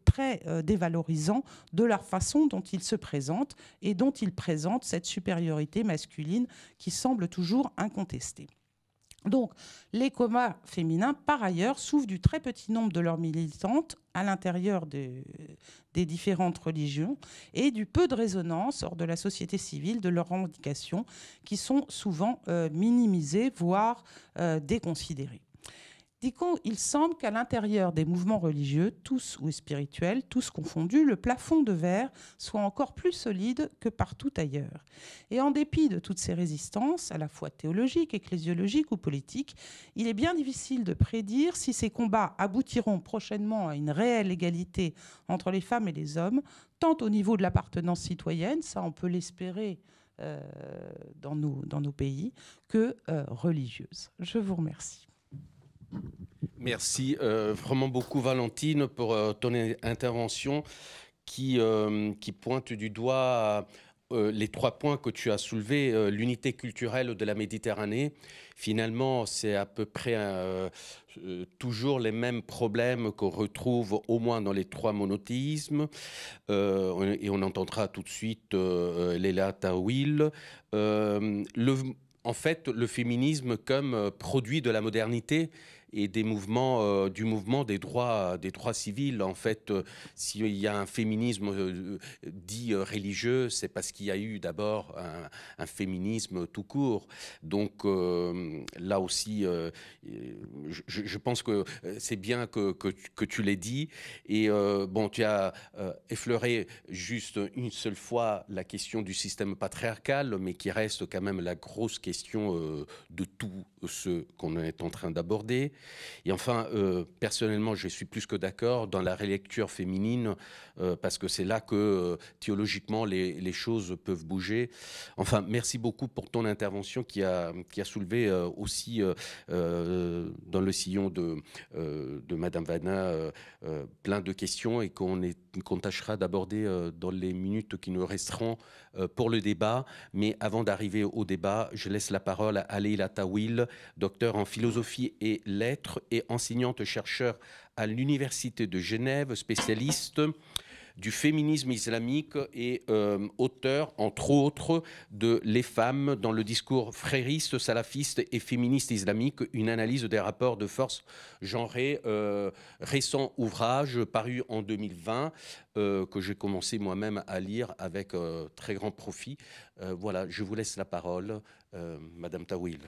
très dévalorisant de leur façon dont ils se présentent et dont ils présentent cette supériorité masculine qui semble toujours incontestée. Donc, les combats féminins, par ailleurs, souffrent du très petit nombre de leurs militantes à l'intérieur des différentes religions et du peu de résonance hors de la société civile de leurs revendications qui sont souvent minimisées, voire déconsidérées. Il semble qu'à l'intérieur des mouvements religieux, tous ou spirituels, tous confondus, le plafond de verre soit encore plus solide que partout ailleurs. Et en dépit de toutes ces résistances, à la fois théologiques, ecclésiologiques ou politiques, il est bien difficile de prédire si ces combats aboutiront prochainement à une réelle égalité entre les femmes et les hommes, tant au niveau de l'appartenance citoyenne, ça on peut l'espérer dans nos pays, que religieuse. Je vous remercie. Merci vraiment beaucoup Valentine pour ton intervention qui pointe du doigt les 3 points que tu as soulevés, l'unité culturelle de la Méditerranée. Finalement, c'est à peu près toujours les mêmes problèmes qu'on retrouve au moins dans les 3 monothéismes. Et on entendra tout de suite Leila Tawil. En fait, le féminisme comme produit de la modernité et du mouvement des droits civils. En fait, s'il y a un féminisme dit religieux, c'est parce qu'il y a eu d'abord un féminisme tout court. Donc là aussi, je pense que c'est bien que tu l'aies dit. Et bon, tu as effleuré juste une seule fois la question du système patriarcal, mais qui reste quand même la grosse question de tout ce qu'on est en train d'aborder. Et enfin, personnellement, je suis plus que d'accord dans la relecture féminine, parce que c'est là que théologiquement les choses peuvent bouger. Enfin, merci beaucoup pour ton intervention qui a soulevé aussi dans le sillon de Madame Vanna plein de questions et qu'on tâchera d'aborder dans les minutes qui nous resteront pour le débat. Mais avant d'arriver au débat, je laisse la parole à Leila Tawil, docteur en philosophie et lettres et enseignante-chercheur à l'Université de Genève, spécialiste du féminisme islamique et auteur, entre autres, de Les femmes dans le discours frériste, salafiste et féministe islamique, une analyse des rapports de force genrés, récent ouvrage paru en 2020, que j'ai commencé moi-même à lire avec très grand profit. Voilà, je vous laisse la parole, Madame Tawil.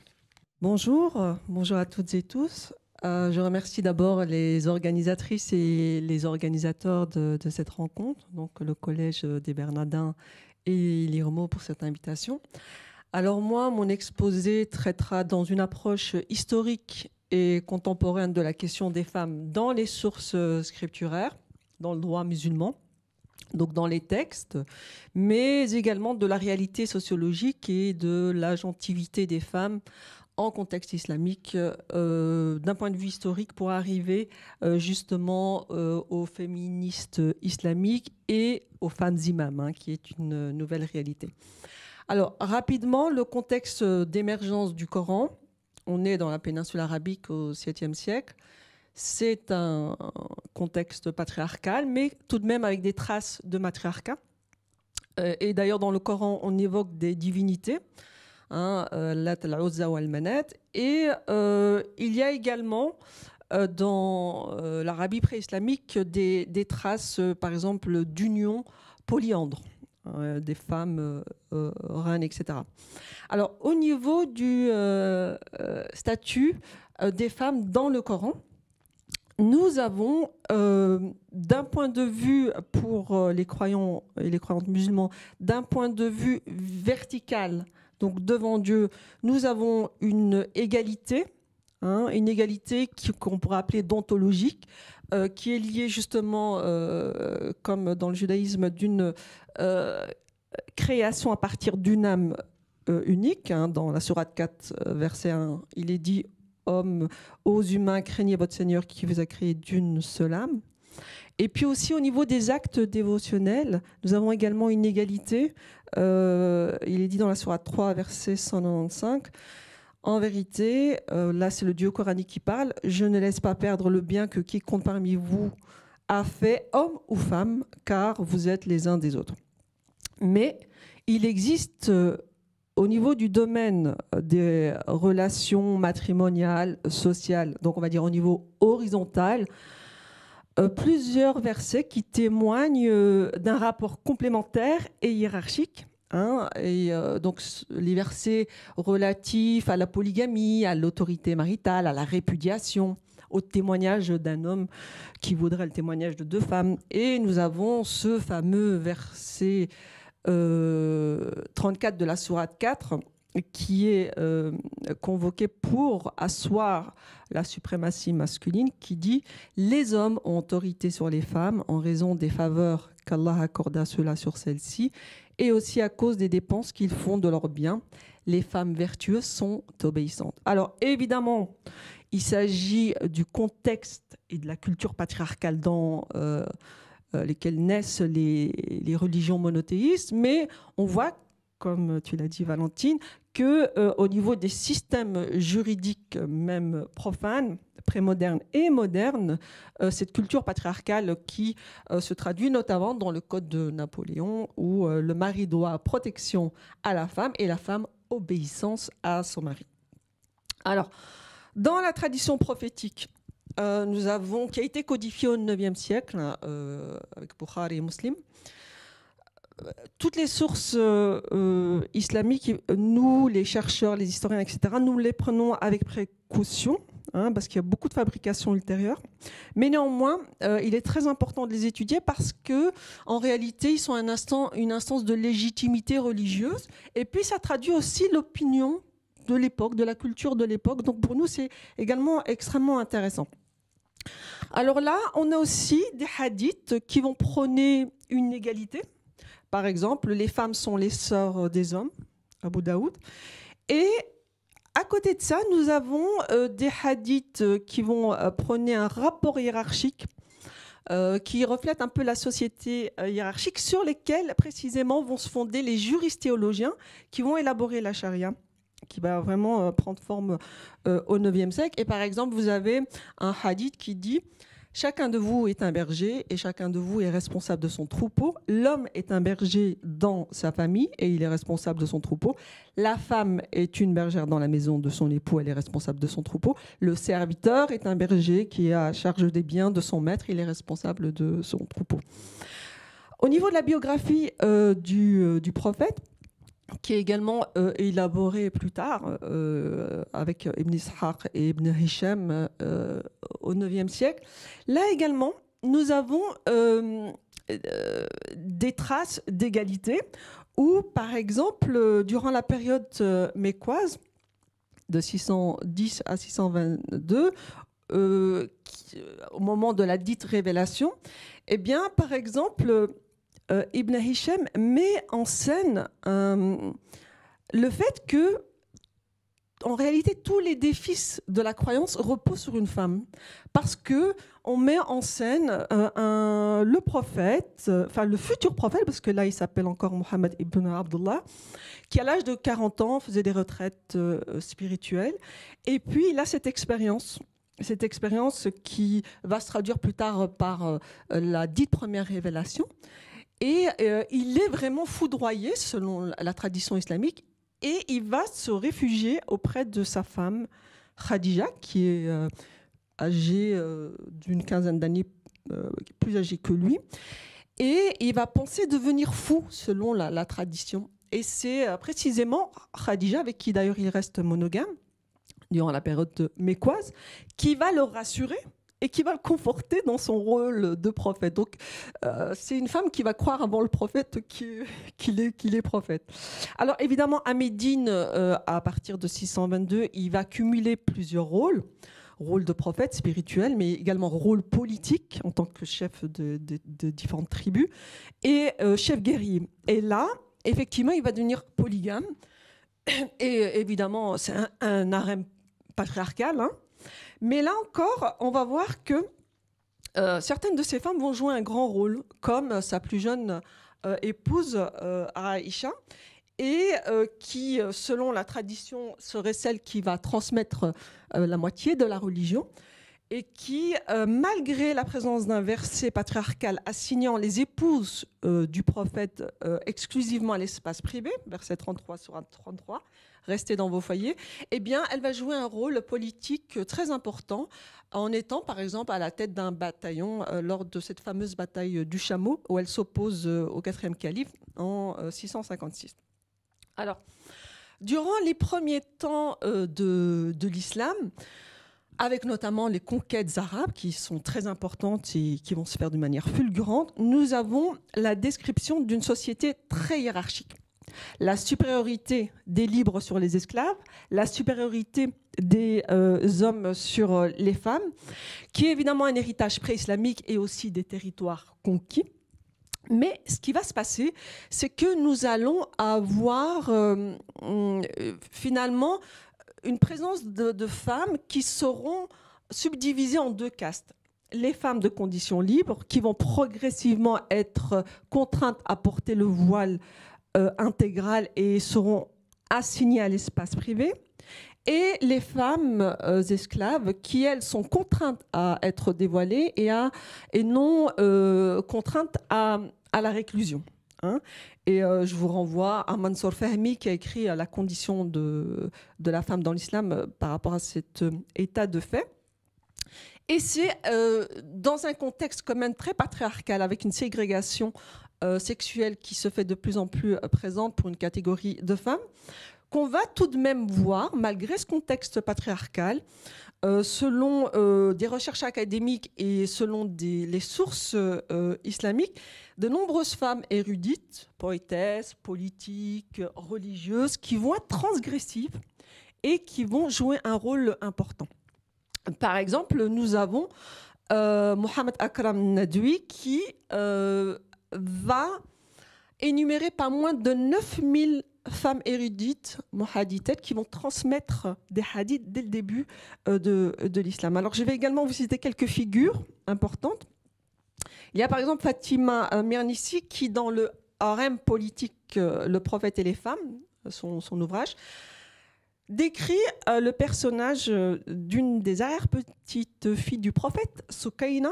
Bonjour, bonjour à toutes et tous. Je remercie d'abord les organisatrices et les organisateurs de cette rencontre, donc le Collège des Bernardins et l'IRMO pour cette invitation. Alors moi, mon exposé traitera dans une approche historique et contemporaine de la question des femmes dans les sources scripturaires, dans le droit musulman, donc dans les textes, mais également de la réalité sociologique et de l'agentivité des femmes en contexte islamique d'un point de vue historique pour arriver justement aux féministes islamiques et aux femmes imams, qui est une nouvelle réalité. Alors rapidement, le contexte d'émergence du Coran, on est dans la péninsule arabique au 7e siècle. C'est un contexte patriarcal, mais tout de même avec des traces de matriarcat. Et d'ailleurs, dans le Coran, on évoque des divinités, Lat, al-Uzza ou al-Manat. Et il y a également dans l'Arabie pré-islamique des traces, par exemple, d'union polyandre, des femmes reines, etc. Alors, au niveau du statut des femmes dans le Coran, nous avons, d'un point de vue pour les croyants et les croyantes musulmans, d'un point de vue vertical, donc devant Dieu, nous avons une égalité, une égalité qu'on pourrait appeler déontologique, qui est liée justement, comme dans le judaïsme, d'une création à partir d'une âme unique. Dans la sourate 4, verset 1, il est dit « Hommes, ô humains, craignez votre Seigneur qui vous a créé d'une seule âme ». Et puis aussi au niveau des actes dévotionnels, nous avons également une égalité. Il est dit dans la sourate 3, verset 195, « En vérité, là c'est le Dieu coranique qui parle, je ne laisse pas perdre le bien que quiconque parmi vous a fait, homme ou femme, car vous êtes les uns des autres. » Mais il existe au niveau du domaine des relations matrimoniales, sociales, donc on va dire au niveau horizontal, plusieurs versets qui témoignent d'un rapport complémentaire et hiérarchique. Donc les versets relatifs à la polygamie, à l'autorité maritale, à la répudiation, au témoignage d'un homme qui vaudrait le témoignage de deux femmes. Et nous avons ce fameux verset 34 de la sourate 4 qui est convoqué pour asseoir la suprématie masculine, qui dit « Les hommes ont autorité sur les femmes en raison des faveurs qu'Allah accorde à ceux-là sur celles-ci et aussi à cause des dépenses qu'ils font de leurs biens. Les femmes vertueuses sont obéissantes. » Alors évidemment, il s'agit du contexte et de la culture patriarcale dans lesquelles naissent les religions monothéistes, mais on voit, comme tu l'as dit Valentine, qu'au niveau des systèmes juridiques, même profanes, prémodernes et modernes, cette culture patriarcale qui se traduit notamment dans le Code de Napoléon, où le mari doit protection à la femme et la femme obéissance à son mari. Alors, dans la tradition prophétique, nous avons, qui a été codifiée au IXe siècle avec Bukhari et Muslim, toutes les sources islamiques, nous, les chercheurs, les historiens, etc., nous les prenons avec précaution, parce qu'il y a beaucoup de fabrication ultérieure. Mais néanmoins, il est très important de les étudier parce que, en réalité, ils sont une instance de légitimité religieuse. Et puis, ça traduit aussi l'opinion de l'époque, de la culture de l'époque. Donc, pour nous, c'est également extrêmement intéressant. Alors là, on a aussi des hadiths qui vont prôner une égalité. Par exemple, les femmes sont les sœurs des hommes, Abu Daoud. Et à côté de ça, nous avons des hadiths qui vont prôner un rapport hiérarchique qui reflète un peu la société hiérarchique sur lesquels précisément vont se fonder les juristes théologiens qui vont élaborer la charia, qui va vraiment prendre forme au IXe siècle. Et par exemple, vous avez un hadith qui dit « Chacun de vous est un berger et chacun de vous est responsable de son troupeau. L'homme est un berger dans sa famille et il est responsable de son troupeau. La femme est une bergère dans la maison de son époux, elle est responsable de son troupeau. Le serviteur est un berger qui est à charge des biens de son maître, il est responsable de son troupeau. » Au niveau de la biographie du prophète, qui est également élaboré plus tard avec Ibn Ishaq et Ibn Hisham au IXe siècle. Là également, nous avons des traces d'égalité où, par exemple, durant la période mécoise, de 610 à 622, au moment de la dite révélation, eh bien, par exemple, Ibn Hisham met en scène le fait que, en réalité, tous les défis de la croyance reposent sur une femme. Parce qu'on met en scène le prophète, enfin le futur prophète, parce que là, il s'appelle encore Mohammed ibn Abdullah, qui à l'âge de 40 ans faisait des retraites spirituelles. Et puis, il a cette expérience qui va se traduire plus tard par la dite première révélation. Et il est vraiment foudroyé, selon la tradition islamique, et il va se réfugier auprès de sa femme, Khadija, qui est âgée d'une quinzaine d'années, plus âgée que lui. Et il va penser devenir fou, selon la tradition. Et c'est précisément Khadija, avec qui d'ailleurs il reste monogame, durant la période mécoise, qui va le rassurer et qui va le conforter dans son rôle de prophète. Donc, c'est une femme qui va croire avant le prophète qu'il est prophète. Alors, évidemment, à Médine, à partir de 622, il va cumuler plusieurs rôle de prophète spirituel, mais également rôle politique en tant que chef de différentes tribus et chef guerrier. Et là, effectivement, il va devenir polygame. Et évidemment, c'est un harem patriarcal, hein. Mais là encore, on va voir que certaines de ces femmes vont jouer un grand rôle, comme sa plus jeune épouse Aïcha, et qui, selon la tradition, serait celle qui va transmettre la moitié de la religion, et qui, malgré la présence d'un verset patriarcal assignant les épouses du prophète exclusivement à l'espace privé, verset 33 sur 33, restez dans vos foyers, eh bien, elle va jouer un rôle politique très important en étant, par exemple, à la tête d'un bataillon lors de cette fameuse bataille du Chameau, où elle s'oppose au 4e calife en 656. Alors, durant les premiers temps de l'islam, avec notamment les conquêtes arabes qui sont très importantes et qui vont se faire d'une manière fulgurante, nous avons la description d'une société très hiérarchique. La supériorité des libres sur les esclaves, la supériorité des hommes sur les femmes, qui est évidemment un héritage pré-islamique et aussi des territoires conquis. Mais ce qui va se passer, c'est que nous allons avoir finalement une présence de femmes qui seront subdivisées en deux castes. Les femmes de condition libre, qui vont progressivement être contraintes à porter le voile intégral et seront assignées à l'espace privé, et les femmes esclaves qui, elles, sont contraintes à être dévoilées et non contraintes à la réclusion. Hein. Et je vous renvoie à Mansour Fahmi qui a écrit La condition de la femme dans l'islam par rapport à cet état de fait. Et c'est dans un contexte quand même très patriarcal, avec une ségrégation sexuelle qui se fait de plus en plus présente pour une catégorie de femmes, qu'on va tout de même voir, malgré ce contexte patriarcal, selon des recherches académiques et selon les sources islamiques, de nombreuses femmes érudites, poétesses, politiques, religieuses, qui vont être transgressives et qui vont jouer un rôle important. Par exemple, nous avons Mohamed Akram Nadwi qui va énumérer pas moins de 9000 femmes érudites, muhadithates, qui vont transmettre des hadiths dès le début de l'islam. Alors, je vais également vous citer quelques figures importantes. Il y a par exemple Fatima Mernissi qui, dans le harem politique, le prophète et les femmes, son ouvrage, décrit le personnage d'une des arrière-petites filles du prophète, Soukaina,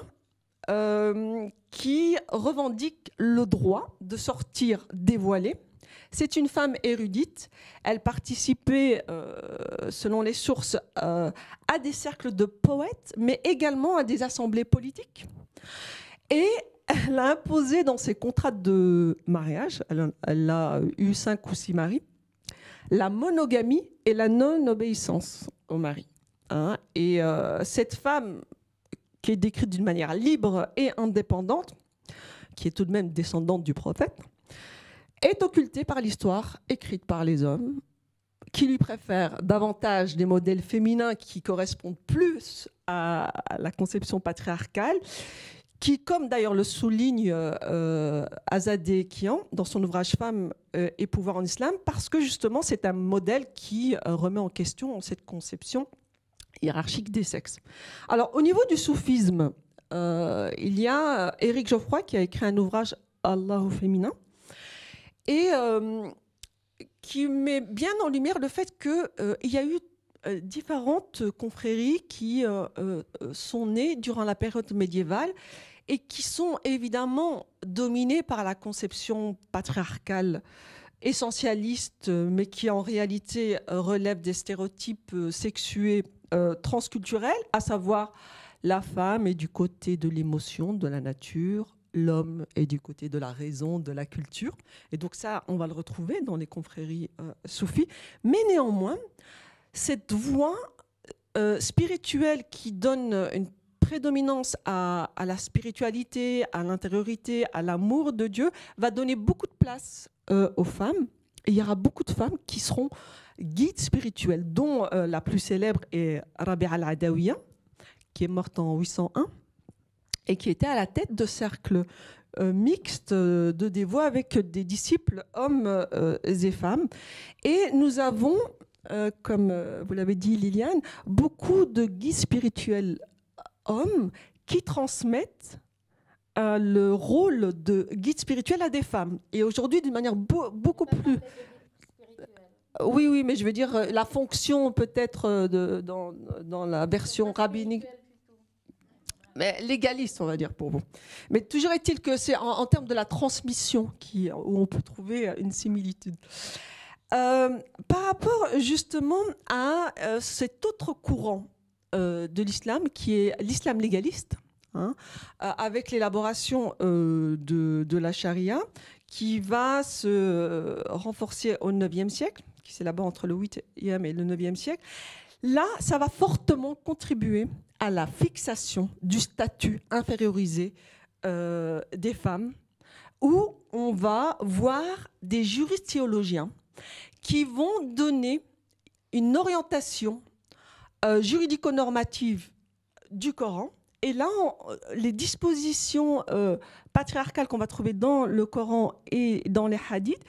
qui revendique le droit de sortir dévoilée. C'est une femme érudite. Elle participait, selon les sources, à des cercles de poètes, mais également à des assemblées politiques. Et elle a imposé dans ses contrats de mariage, elle a eu 5 ou 6 maris, la monogamie et la non-obéissance au mari. Hein. Et cette femme, qui est décrite d'une manière libre et indépendante, qui est tout de même descendante du prophète, est occultée par l'histoire écrite par les hommes, qui lui préfèrent davantage des modèles féminins qui correspondent plus à la conception patriarcale, qui, comme d'ailleurs le souligne Azadeh Kian dans son ouvrage Femmes et pouvoir en islam, parce que justement c'est un modèle qui remet en question cette conception hiérarchique des sexes. Alors au niveau du soufisme, il y a Éric Geoffroy qui a écrit un ouvrage Allah au féminin et qui met bien en lumière le fait qu'il y a eu différentes confréries qui sont nées durant la période médiévale et qui sont évidemment dominées par la conception patriarcale essentialiste, mais qui en réalité relèvent des stéréotypes sexués transculturels, à savoir la femme est du côté de l'émotion, de la nature, l'homme est du côté de la raison, de la culture. Et donc ça, on va le retrouver dans les confréries soufis. Mais néanmoins, cette voie spirituelle qui donne une prédominance à la spiritualité, à l'intériorité, à l'amour de Dieu, va donner beaucoup de place aux femmes. Et il y aura beaucoup de femmes qui seront guides spirituels, dont la plus célèbre est Rabi'a al-Adawiya, qui est morte en 801 et qui était à la tête de cercles mixtes de dévots avec des disciples hommes et femmes. Et nous avons, comme vous l'avez dit Liliane, beaucoup de guides spirituels hommes qui transmettent le rôle de guide spirituel à des femmes. Et aujourd'hui, d'une manière beaucoup plus... Oui, mais je veux dire, la fonction peut-être dans la version rabbinique... Mais légaliste, on va dire, pour vous. Mais toujours est-il que c'est en termes de la transmission où on peut trouver une similitude. Par rapport justement à cet autre courant de l'islam, qui est l'islam légaliste, avec l'élaboration de la charia, qui va se renforcer au IXe siècle, qui s'élabore entre le 8e et le 9e siècle. Là, ça va fortement contribuer à la fixation du statut infériorisé des femmes, où on va voir des juristes théologiens qui vont donner une orientation juridico-normative du Coran. Et là, les dispositions patriarcales qu'on va trouver dans le Coran et dans les hadiths,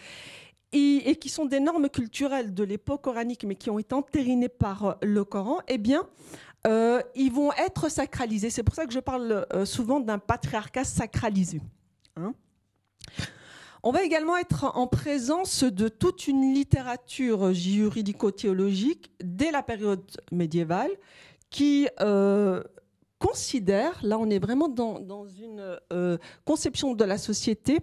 et qui sont des normes culturelles de l'époque coranique, mais qui ont été entérinées par le Coran, eh bien, ils vont être sacralisés. C'est pour ça que je parle souvent d'un patriarcat sacralisé. On va également être en présence de toute une littérature juridico-théologique dès la période médiévale qui considère, là on est vraiment dans une conception de la société,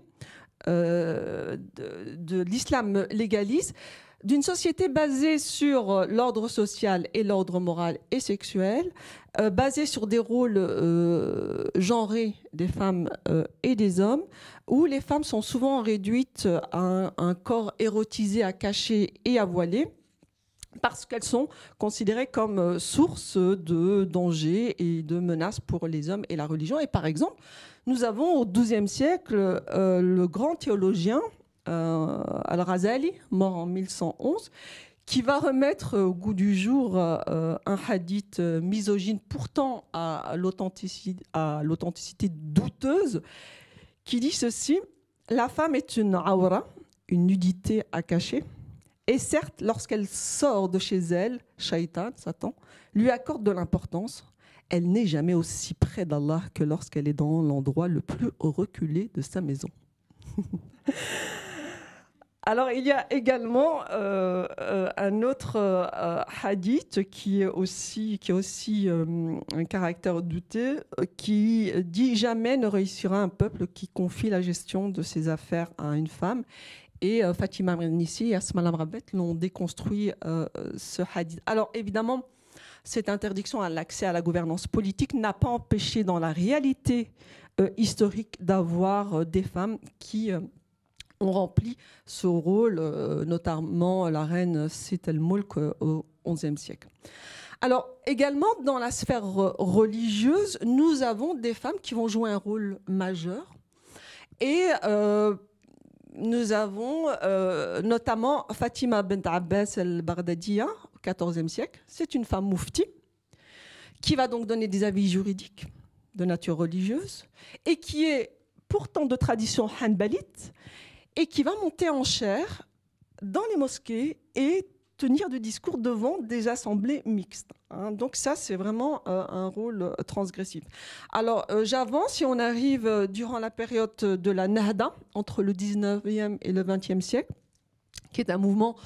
de l'islam légaliste, d'une société basée sur l'ordre social et l'ordre moral et sexuel, basée sur des rôles genrés des femmes et des hommes, où les femmes sont souvent réduites à un corps érotisé, à cacher et à voiler, parce qu'elles sont considérées comme source de dangers et de menaces pour les hommes et la religion. Et par exemple, nous avons au XIIe siècle le grand théologien Al-Ghazali, mort en 1111, qui va remettre au goût du jour un hadith misogyne, pourtant à l'authenticité douteuse, qui dit ceci: la femme est une awra, une nudité à cacher, et certes, lorsqu'elle sort de chez elle, Shaitan, Satan, lui accorde de l'importance. Elle n'est jamais aussi près d'Allah que lorsqu'elle est dans l'endroit le plus reculé de sa maison. Alors, il y a également un autre hadith qui a aussi un caractère douteux, qui dit « Jamais ne réussira un peuple qui confie la gestion de ses affaires à une femme ». Et Fatima Mernissi et Asma Lamrabet l'ont déconstruit, ce hadith. Alors, évidemment, cette interdiction à l'accès à la gouvernance politique n'a pas empêché dans la réalité historique d'avoir des femmes qui ont rempli ce rôle, notamment la reine Sit el-Mulk au XIe siècle. Alors, également, dans la sphère religieuse, nous avons des femmes qui vont jouer un rôle majeur. Et nous avons notamment Fatima bint Abbas al-Baghdadiya, au XIVe siècle. C'est une femme moufti qui va donc donner des avis juridiques de nature religieuse et qui est pourtant de tradition hanbalite et qui va monter en chaire dans les mosquées et tenir des discours devant des assemblées mixtes. Donc ça, c'est vraiment un rôle transgressif. Alors, j'avance, si on arrive durant la période de la Nahda, entre le 19e et le 20e siècle, qui est un mouvement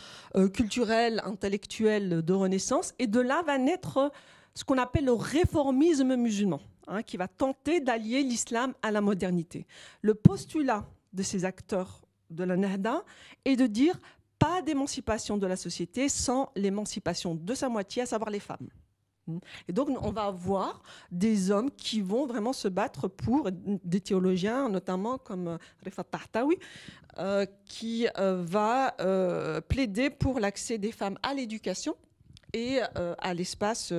culturel, intellectuel de renaissance, et de là va naître ce qu'on appelle le réformisme musulman, qui va tenter d'allier l'islam à la modernité. Le postulat de ces acteurs de la Nahda est de dire pas d'émancipation de la société sans l'émancipation de sa moitié, à savoir les femmes. Et donc, on va avoir des hommes qui vont vraiment se battre pour des théologiens, notamment comme Rifat Tahtawi, qui va plaider pour l'accès des femmes à l'éducation et à l'espace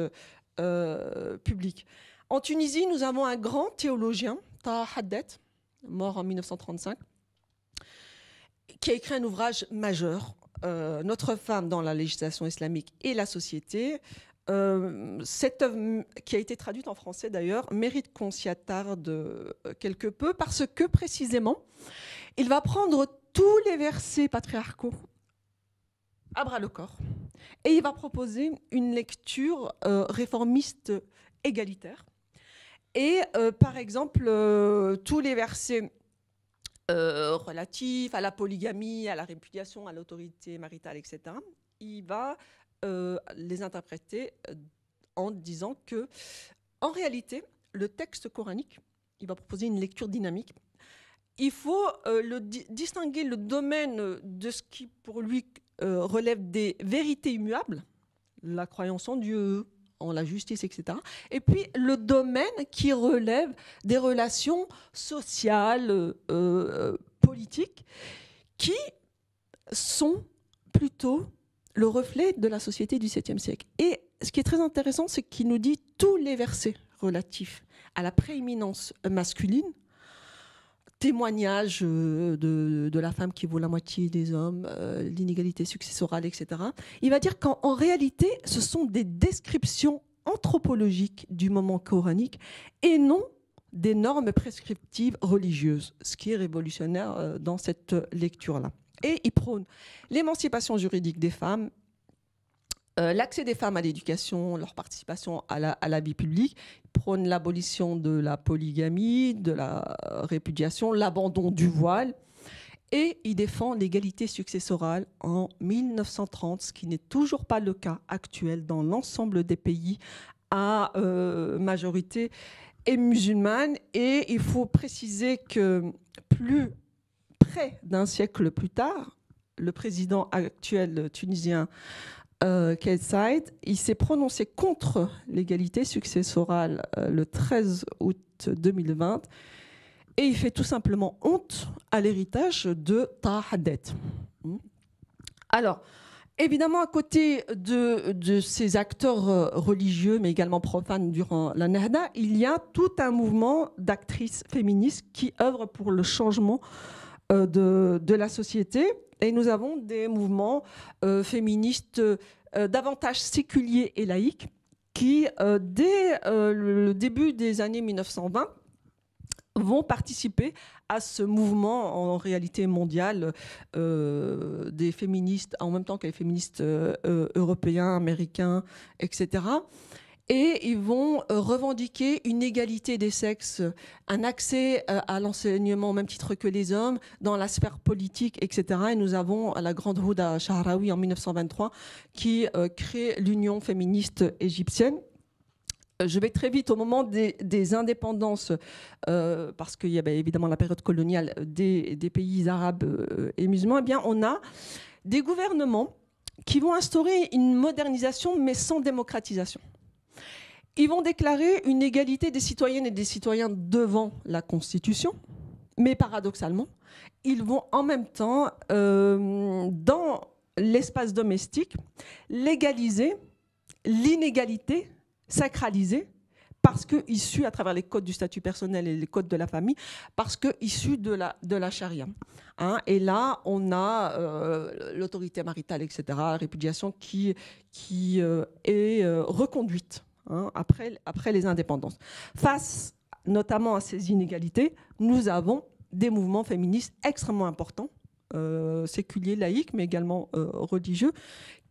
public. En Tunisie, nous avons un grand théologien, Taha Haddet, mort en 1935, qui a écrit un ouvrage majeur, Notre femme dans la législation islamique et la société. Cette œuvre, qui a été traduite en français d'ailleurs, mérite qu'on s'y attarde quelque peu parce que précisément, il va prendre tous les versets patriarcaux à bras le corps et il va proposer une lecture réformiste égalitaire. Et par exemple, tous les versets relatifs à la polygamie, à la répudiation, à l'autorité maritale, etc., il va les interpréter en disant que, en réalité, le texte coranique, il va proposer une lecture dynamique. Il faut distinguer le domaine de ce qui, pour lui, relève des vérités immuables, la croyance en Dieu, en la justice, etc. Et puis le domaine qui relève des relations sociales, politiques, qui sont plutôt le reflet de la société du XVIIe siècle. Et ce qui est très intéressant, c'est qu'il nous dit tous les versets relatifs à la prééminence masculine, témoignage de la femme qui vaut la moitié des hommes, l'inégalité successorale, etc. Il va dire qu'en réalité, ce sont des descriptions anthropologiques du moment coranique et non des normes prescriptives religieuses, ce qui est révolutionnaire dans cette lecture-là. Et il prône l'émancipation juridique des femmes, l'accès des femmes à l'éducation, leur participation à la vie publique. Il prône l'abolition de la polygamie, de la répudiation, l'abandon du voile. Et il défend l'égalité successorale en 1930, ce qui n'est toujours pas le cas actuel dans l'ensemble des pays à majorité et musulmane. Et il faut préciser que plus près d'un siècle plus tard, le président actuel tunisien, Kais Saied, il s'est prononcé contre l'égalité successorale le 13 août 2020 et il fait tout simplement honte à l'héritage de Taha Haddet. Alors, évidemment, à côté de ces acteurs religieux, mais également profanes durant la Nahda, il y a tout un mouvement d'actrices féministes qui œuvrent pour le changement de la société. Et nous avons des mouvements féministes davantage séculiers et laïques qui, dès le début des années 1920, vont participer à ce mouvement en réalité mondial des féministes, en même temps que les féministes européens, américains, etc. Et ils vont revendiquer une égalité des sexes, un accès à l'enseignement au même titre que les hommes, dans la sphère politique, etc. Et nous avons la grande Houda Shahraoui en 1923 qui crée l'Union féministe égyptienne. Je vais très vite au moment des indépendances, parce qu'il y avait évidemment la période coloniale des pays arabes et musulmans. Eh bien, on a des gouvernements qui vont instaurer une modernisation, mais sans démocratisation. Ils vont déclarer une égalité des citoyennes et des citoyens devant la Constitution, mais paradoxalement, ils vont en même temps, dans l'espace domestique, légaliser l'inégalité sacralisée parce que issus à travers les codes du statut personnel et les codes de la famille, parce que issus de la charia. Hein, et là, on a l'autorité maritale, etc., la répudiation qui est reconduite, hein, après les indépendances. Face notamment à ces inégalités, nous avons des mouvements féministes extrêmement importants, séculiers, laïques, mais également religieux,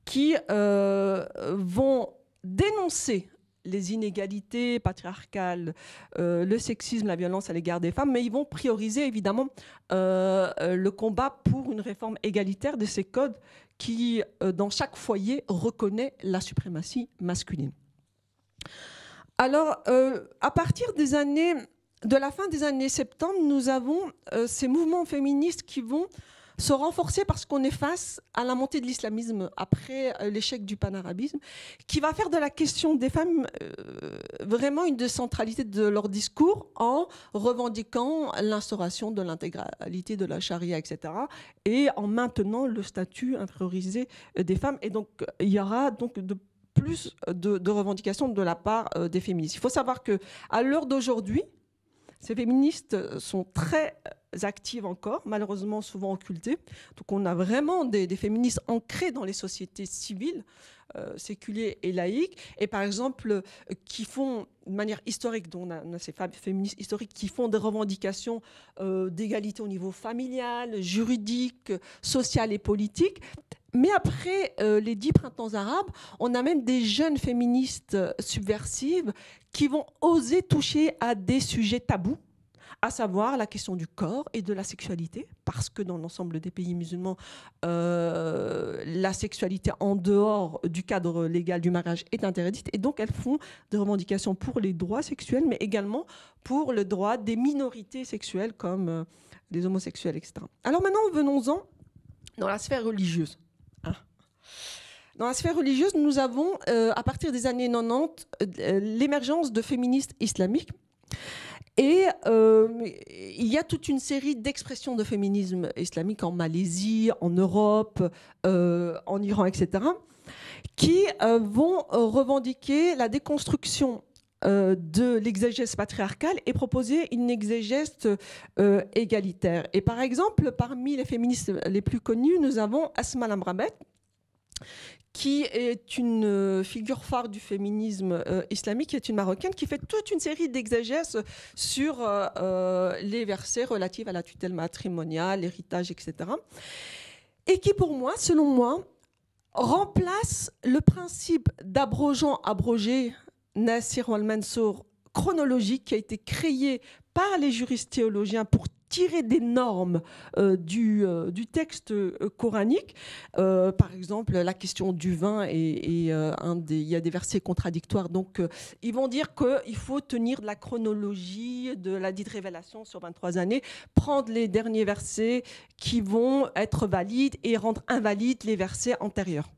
qui vont dénoncer les inégalités patriarcales, le sexisme, la violence à l'égard des femmes, mais ils vont prioriser évidemment le combat pour une réforme égalitaire de ces codes qui, dans chaque foyer, reconnaît la suprématie masculine. Alors, à partir de la fin des années 70, nous avons ces mouvements féministes qui vont se renforcer parce qu'on est face à la montée de l'islamisme après l'échec du panarabisme, qui va faire de la question des femmes vraiment une centralité de leur discours en revendiquant l'instauration de l'intégralité de la charia, etc., et en maintenant le statut infériorisé des femmes. Et donc, il y aura donc plus de revendications de la part des féministes. Il faut savoir qu'à l'heure d'aujourd'hui, ces féministes sont très actives encore, malheureusement souvent occultées. Donc on a vraiment des féministes ancrées dans les sociétés civiles, séculières et laïques, et par exemple qui font de manière historique, dont on a ces femmes féministes historiques qui font des revendications d'égalité au niveau familial, juridique, social et politique. Mais après les 10 printemps arabes, on a même des jeunes féministes subversives qui vont oser toucher à des sujets tabous, à savoir la question du corps et de la sexualité, parce que dans l'ensemble des pays musulmans, la sexualité en dehors du cadre légal du mariage est interdite, et donc elles font des revendications pour les droits sexuels, mais également pour le droit des minorités sexuelles comme les homosexuels, etc. Alors maintenant, venons-en dans la sphère religieuse. Dans la sphère religieuse, nous avons, à partir des années 90, l'émergence de féministes islamiques. Et il y a toute une série d'expressions de féminisme islamique en Malaisie, en Europe, en Iran, etc., qui vont revendiquer la déconstruction de l'exégèse patriarcale et proposer une exégèse égalitaire. Et par exemple, parmi les féministes les plus connues, nous avons Asma Lamrabet, qui est une figure phare du féminisme islamique, qui est une Marocaine, qui fait toute une série d'exégèses sur les versets relatifs à la tutelle matrimoniale, l'héritage, etc. Et qui, pour moi, selon moi, remplace le principe abrogé, Nasir al-Mansour, chronologique, qui a été créé par les juristes théologiens pour tirer des normes du texte coranique. Par exemple, la question du vin, il y a des versets contradictoires. Donc, ils vont dire qu'il faut tenir de la chronologie de la dite révélation sur 23 années, prendre les derniers versets qui vont être valides et rendre invalides les versets antérieurs.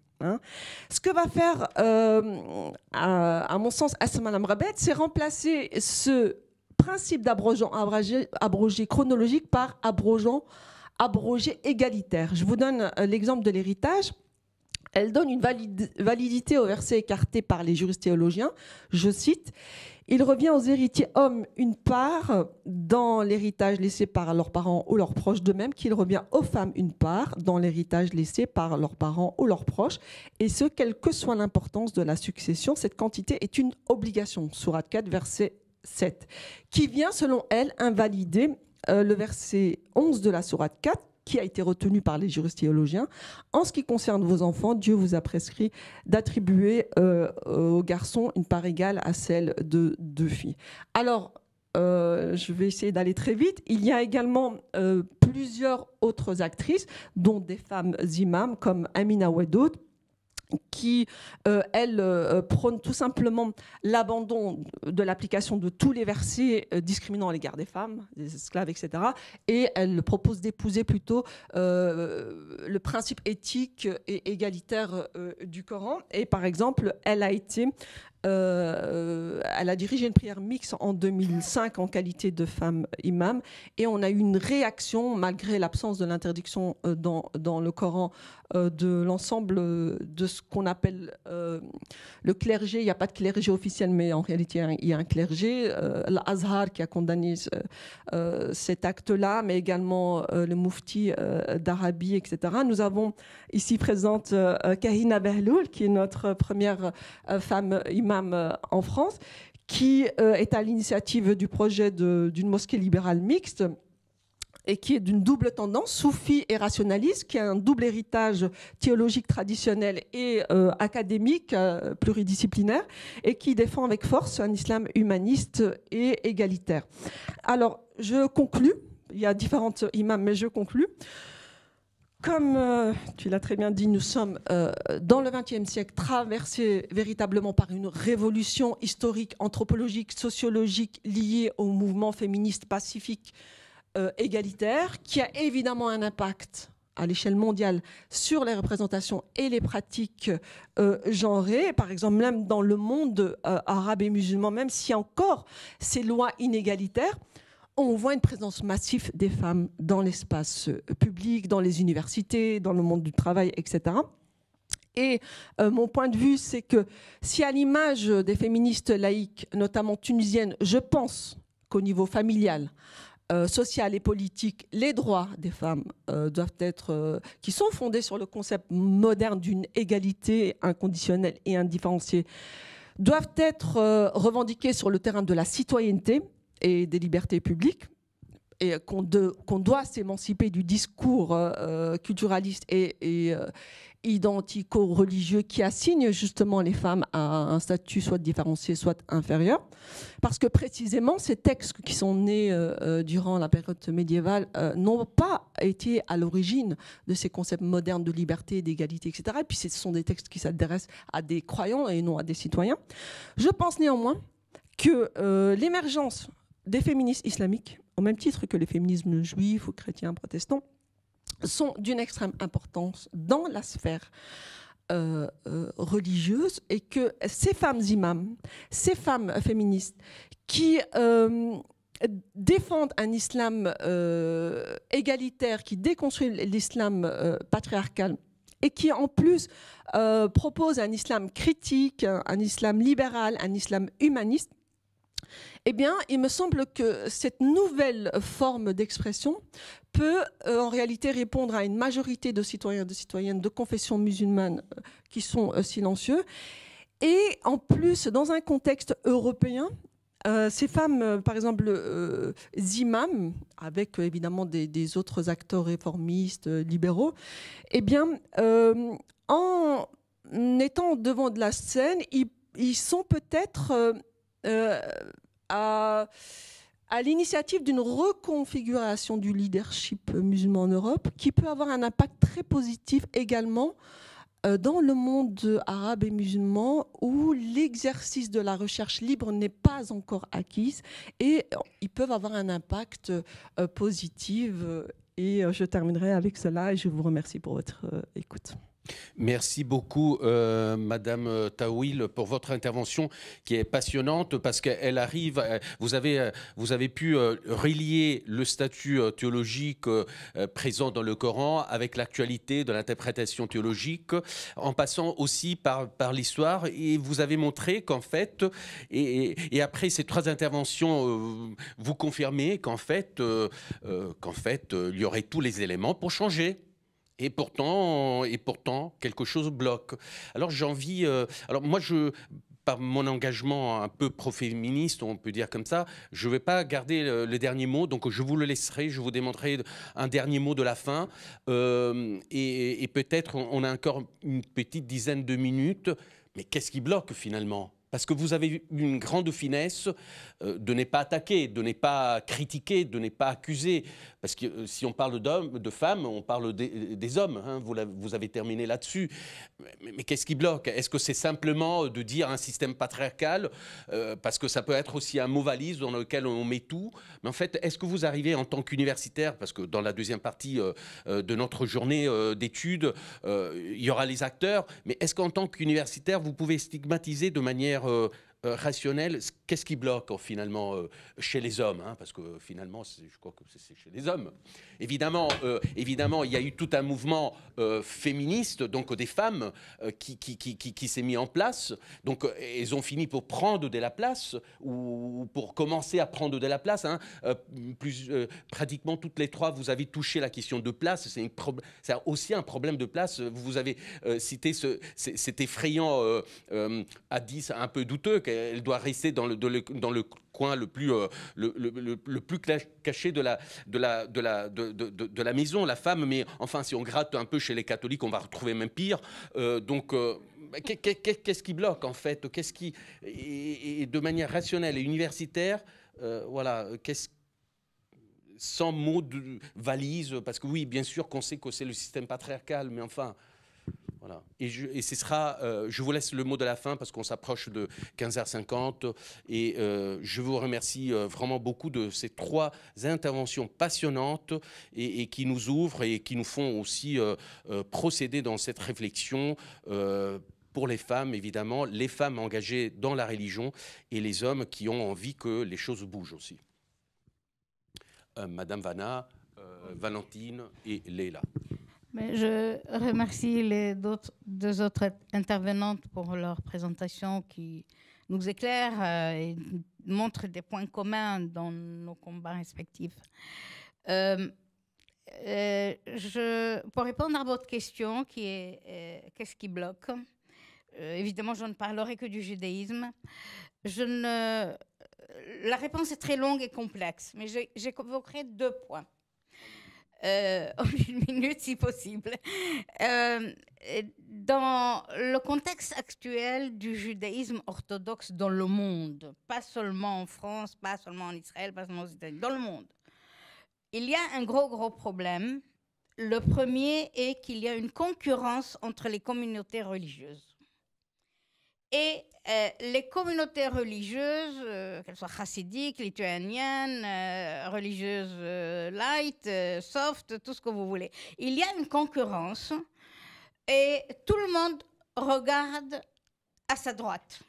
Ce que va faire, à mon sens, Asma Lamrabet, c'est remplacer ce principe abrogé chronologique par abrogé égalitaire. Je vous donne l'exemple de l'héritage. Elle donne une validité au verset écarté par les juristes théologiens. Je cite: « Il revient aux héritiers hommes une part dans l'héritage laissé par leurs parents ou leurs proches, de même qu'il revient aux femmes une part dans l'héritage laissé par leurs parents ou leurs proches, et ce, quelle que soit l'importance de la succession, cette quantité est une obligation. » Sourate 4, verset 7, qui vient, selon elle, invalider le verset 11 de la Sourate 4, qui a été retenu par les juristes théologiens. En ce qui concerne vos enfants, Dieu vous a prescrit d'attribuer aux garçons une part égale à celle de 2 filles. Alors, je vais essayer d'aller très vite. Il y a également plusieurs autres actrices, dont des femmes imams comme Amina Wedod, qui, elle, prône tout simplement l'abandon de l'application de tous les versets discriminant à l'égard des femmes, des esclaves, etc. Et elle propose d'épouser plutôt le principe éthique et égalitaire du Coran. Et par exemple, elle a été Elle a dirigé une prière mixte en 2005 en qualité de femme imam, et on a eu une réaction, malgré l'absence de l'interdiction dans le Coran, de l'ensemble de ce qu'on appelle le clergé. Il n'y a pas de clergé officiel, mais en réalité il y a un clergé, l'Azhar qui a condamné cet acte-là, mais également le Mufti d'Arabie, etc. Nous avons ici présente Kahina Behloul, qui est notre première femme imam en France, qui est à l'initiative du projet d'une mosquée libérale mixte et qui est d'une double tendance, soufi et rationaliste, qui a un double héritage théologique traditionnel et académique, pluridisciplinaire, et qui défend avec force un islam humaniste et égalitaire. Alors, je conclus. Il y a différentes imams, mais je conclus. Comme tu l'as très bien dit, nous sommes dans le XXe siècle traversés véritablement par une révolution historique, anthropologique, sociologique liée au mouvement féministe pacifique égalitaire, qui a évidemment un impact à l'échelle mondiale sur les représentations et les pratiques genrées. Par exemple, même dans le monde arabe et musulman, même s'il y a encore ces lois inégalitaires, on voit une présence massive des femmes dans l'espace public, dans les universités, dans le monde du travail, etc. Et mon point de vue, c'est que si à l'image des féministes laïques, notamment tunisiennes, je pense qu'au niveau familial, social et politique, les droits des femmes doivent être, qui sont fondés sur le concept moderne d'une égalité inconditionnelle et indifférenciée, doivent être revendiqués sur le terrain de la citoyenneté et des libertés publiques, et qu'on doit s'émanciper du discours culturaliste et identico-religieux qui assigne justement les femmes à un statut soit différencié, soit inférieur. Parce que précisément, ces textes qui sont nés durant la période médiévale n'ont pas été à l'origine de ces concepts modernes de liberté, d'égalité, etc. Et puis ce sont des textes qui s'adressent à des croyants et non à des citoyens. Je pense néanmoins que l'émergence des féministes islamiques, au même titre que les féminismes juifs ou chrétiens protestants, sont d'une extrême importance dans la sphère religieuse, et que ces femmes imams, ces femmes féministes qui défendent un islam égalitaire, qui déconstruit l'islam patriarcal, et qui en plus proposent un islam critique, un islam libéral, un islam humaniste, eh bien, il me semble que cette nouvelle forme d'expression peut en réalité répondre à une majorité de citoyens et de citoyennes de confession musulmane qui sont silencieux. Et en plus, dans un contexte européen, ces femmes, par exemple, imams, avec évidemment des autres acteurs réformistes, libéraux, eh bien, en étant devant de la scène, ils sont peut-être à l'initiative d'une reconfiguration du leadership musulman en Europe, qui peut avoir un impact très positif également dans le monde arabe et musulman, où l'exercice de la recherche libre n'est pas encore acquis, et ils peuvent avoir un impact positif. Et je terminerai avec cela, et je vous remercie pour votre écoute. Merci beaucoup, Madame Tawil, pour votre intervention qui est passionnante, parce qu'elle arrive. Vous avez pu relier le statut théologique présent dans le Coran avec l'actualité de l'interprétation théologique, en passant aussi par l'histoire. Et vous avez montré qu'en fait, et après ces trois interventions, vous confirmez qu'en fait, il y aurait tous les éléments pour changer. Et pourtant, quelque chose bloque. Alors j'ai envie... alors moi, par mon engagement un peu pro-féministe, on peut dire comme ça, je ne vais pas garder le dernier mot, donc je vous le laisserai, je vous démontrerai un dernier mot de la fin. Et peut-être on a encore une petite dizaine de minutes, mais qu'est-ce qui bloque finalement ? Parce que vous avez une grande finesse de ne pas attaquer, de ne pas critiquer, de ne pas accuser. Parce que si on parle d'hommes, de femmes, on parle des hommes. Hein, vous avez terminé là-dessus. Mais qu'est-ce qui bloque? Est-ce que c'est simplement de dire un système patriarcal? Parce que ça peut être aussi un mot valise dans lequel on met tout. Mais en fait, est-ce que vous arrivez en tant qu'universitaire, parce que dans la deuxième partie de notre journée d'études, il y aura les acteurs, mais est-ce qu'en tant qu'universitaire, vous pouvez stigmatiser de manière manière rationnelle, qu'est-ce qui bloque finalement chez les hommes, hein, parce que finalement, je crois que c'est chez les hommes. Évidemment, il y a eu tout un mouvement féministe, donc des femmes, qui s'est mis en place. Donc, elles ont fini pour prendre de la place, ou pour commencer à prendre de la place. Hein. Pratiquement toutes les trois, vous avez touché la question de place. C'est aussi un problème de place. Vous avez cité cet effrayant hadith un peu douteux, qu'elle doit rester dans le coin le plus caché de la maison, la femme. Mais enfin, si on gratte un peu chez les catholiques, on va retrouver même pire. Qu'est-ce qui bloque en fait? Qu'est-ce qui, et de manière rationnelle et universitaire, voilà, sans mots de valise, parce que oui, bien sûr qu'on sait que c'est le système patriarcal, mais enfin. Voilà. Et ce sera, je vous laisse le mot de la fin parce qu'on s'approche de 15h50 et je vous remercie vraiment beaucoup de ces trois interventions passionnantes et qui nous ouvrent et qui nous font aussi procéder dans cette réflexion pour les femmes, évidemment, les femmes engagées dans la religion et les hommes qui ont envie que les choses bougent aussi. Madame Vanna, Valentine et Leila. Mais je remercie les deux autres intervenantes pour leur présentation qui nous éclairent et montrent des points communs dans nos combats respectifs. Pour répondre à votre question, qui est qu'est-ce qui bloque, évidemment, je ne parlerai que du judaïsme. La réponse est très longue et complexe, mais j'évoquerai 2 points. En 1 minute si possible. Dans le contexte actuel du judaïsme orthodoxe dans le monde, pas seulement en France, pas seulement en Israël, pas seulement aux États-Unis, dans le monde, il y a un gros problème. Le premier est qu'il y a une concurrence entre les communautés religieuses. Et les communautés religieuses, qu'elles soient chassidiques, lituaniennes, religieuses light, soft, tout ce que vous voulez, il y a une concurrence et tout le monde regarde à sa droite.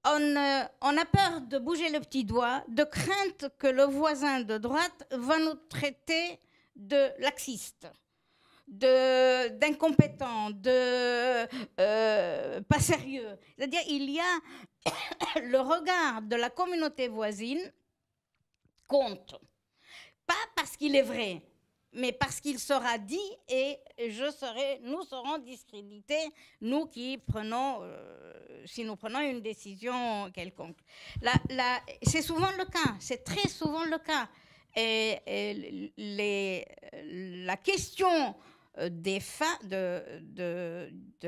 On a peur de bouger le petit doigt, de crainte que le voisin de droite va nous traiter de laxistes, d'incompétents, pas sérieux. C'est-à-dire il y a le regard de la communauté voisine compte. Pas parce qu'il est vrai, mais parce qu'il sera dit et nous serons discrédités, nous qui prenons, si nous prenons une décision quelconque. C'est souvent le cas, c'est très souvent le cas. Et la question de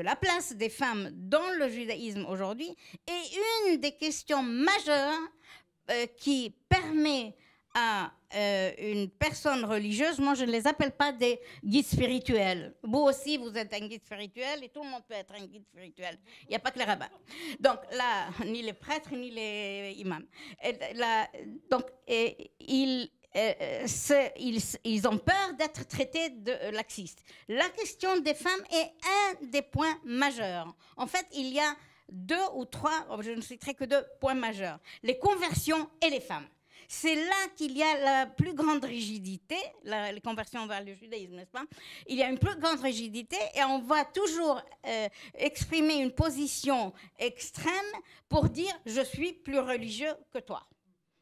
la place des femmes dans le judaïsme aujourd'hui est une des questions majeures qui permet à une personne religieuse, moi je ne les appelle pas des guides spirituels. Vous aussi, vous êtes un guide spirituel et tout le monde peut être un guide spirituel. Il n'y a pas que les rabbins. Donc là, ni les prêtres, ni les imams. Ils ont peur d'être traités de laxistes. La question des femmes est un des points majeurs. En fait, il y a 2 ou 3, je ne citerai que 2 points majeurs. Les conversions et les femmes. C'est là qu'il y a la plus grande rigidité, les conversions vers le judaïsme, n'est-ce pas? Il y a une plus grande rigidité et on va toujours exprimer une position extrême pour dire « je suis plus religieux que toi ».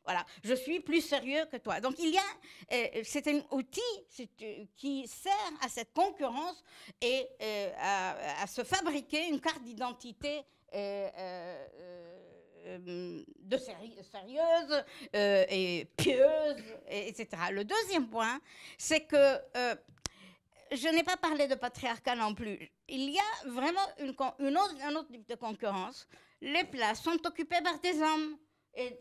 Voilà, je suis plus sérieux que toi. Donc, c'est un outil qui sert à cette concurrence et à se fabriquer une carte d'identité sérieuse et pieuse, etc. Le deuxième point, c'est que je n'ai pas parlé de patriarcat non plus. Il y a vraiment un autre type de concurrence. Les places sont occupées par des hommes. Et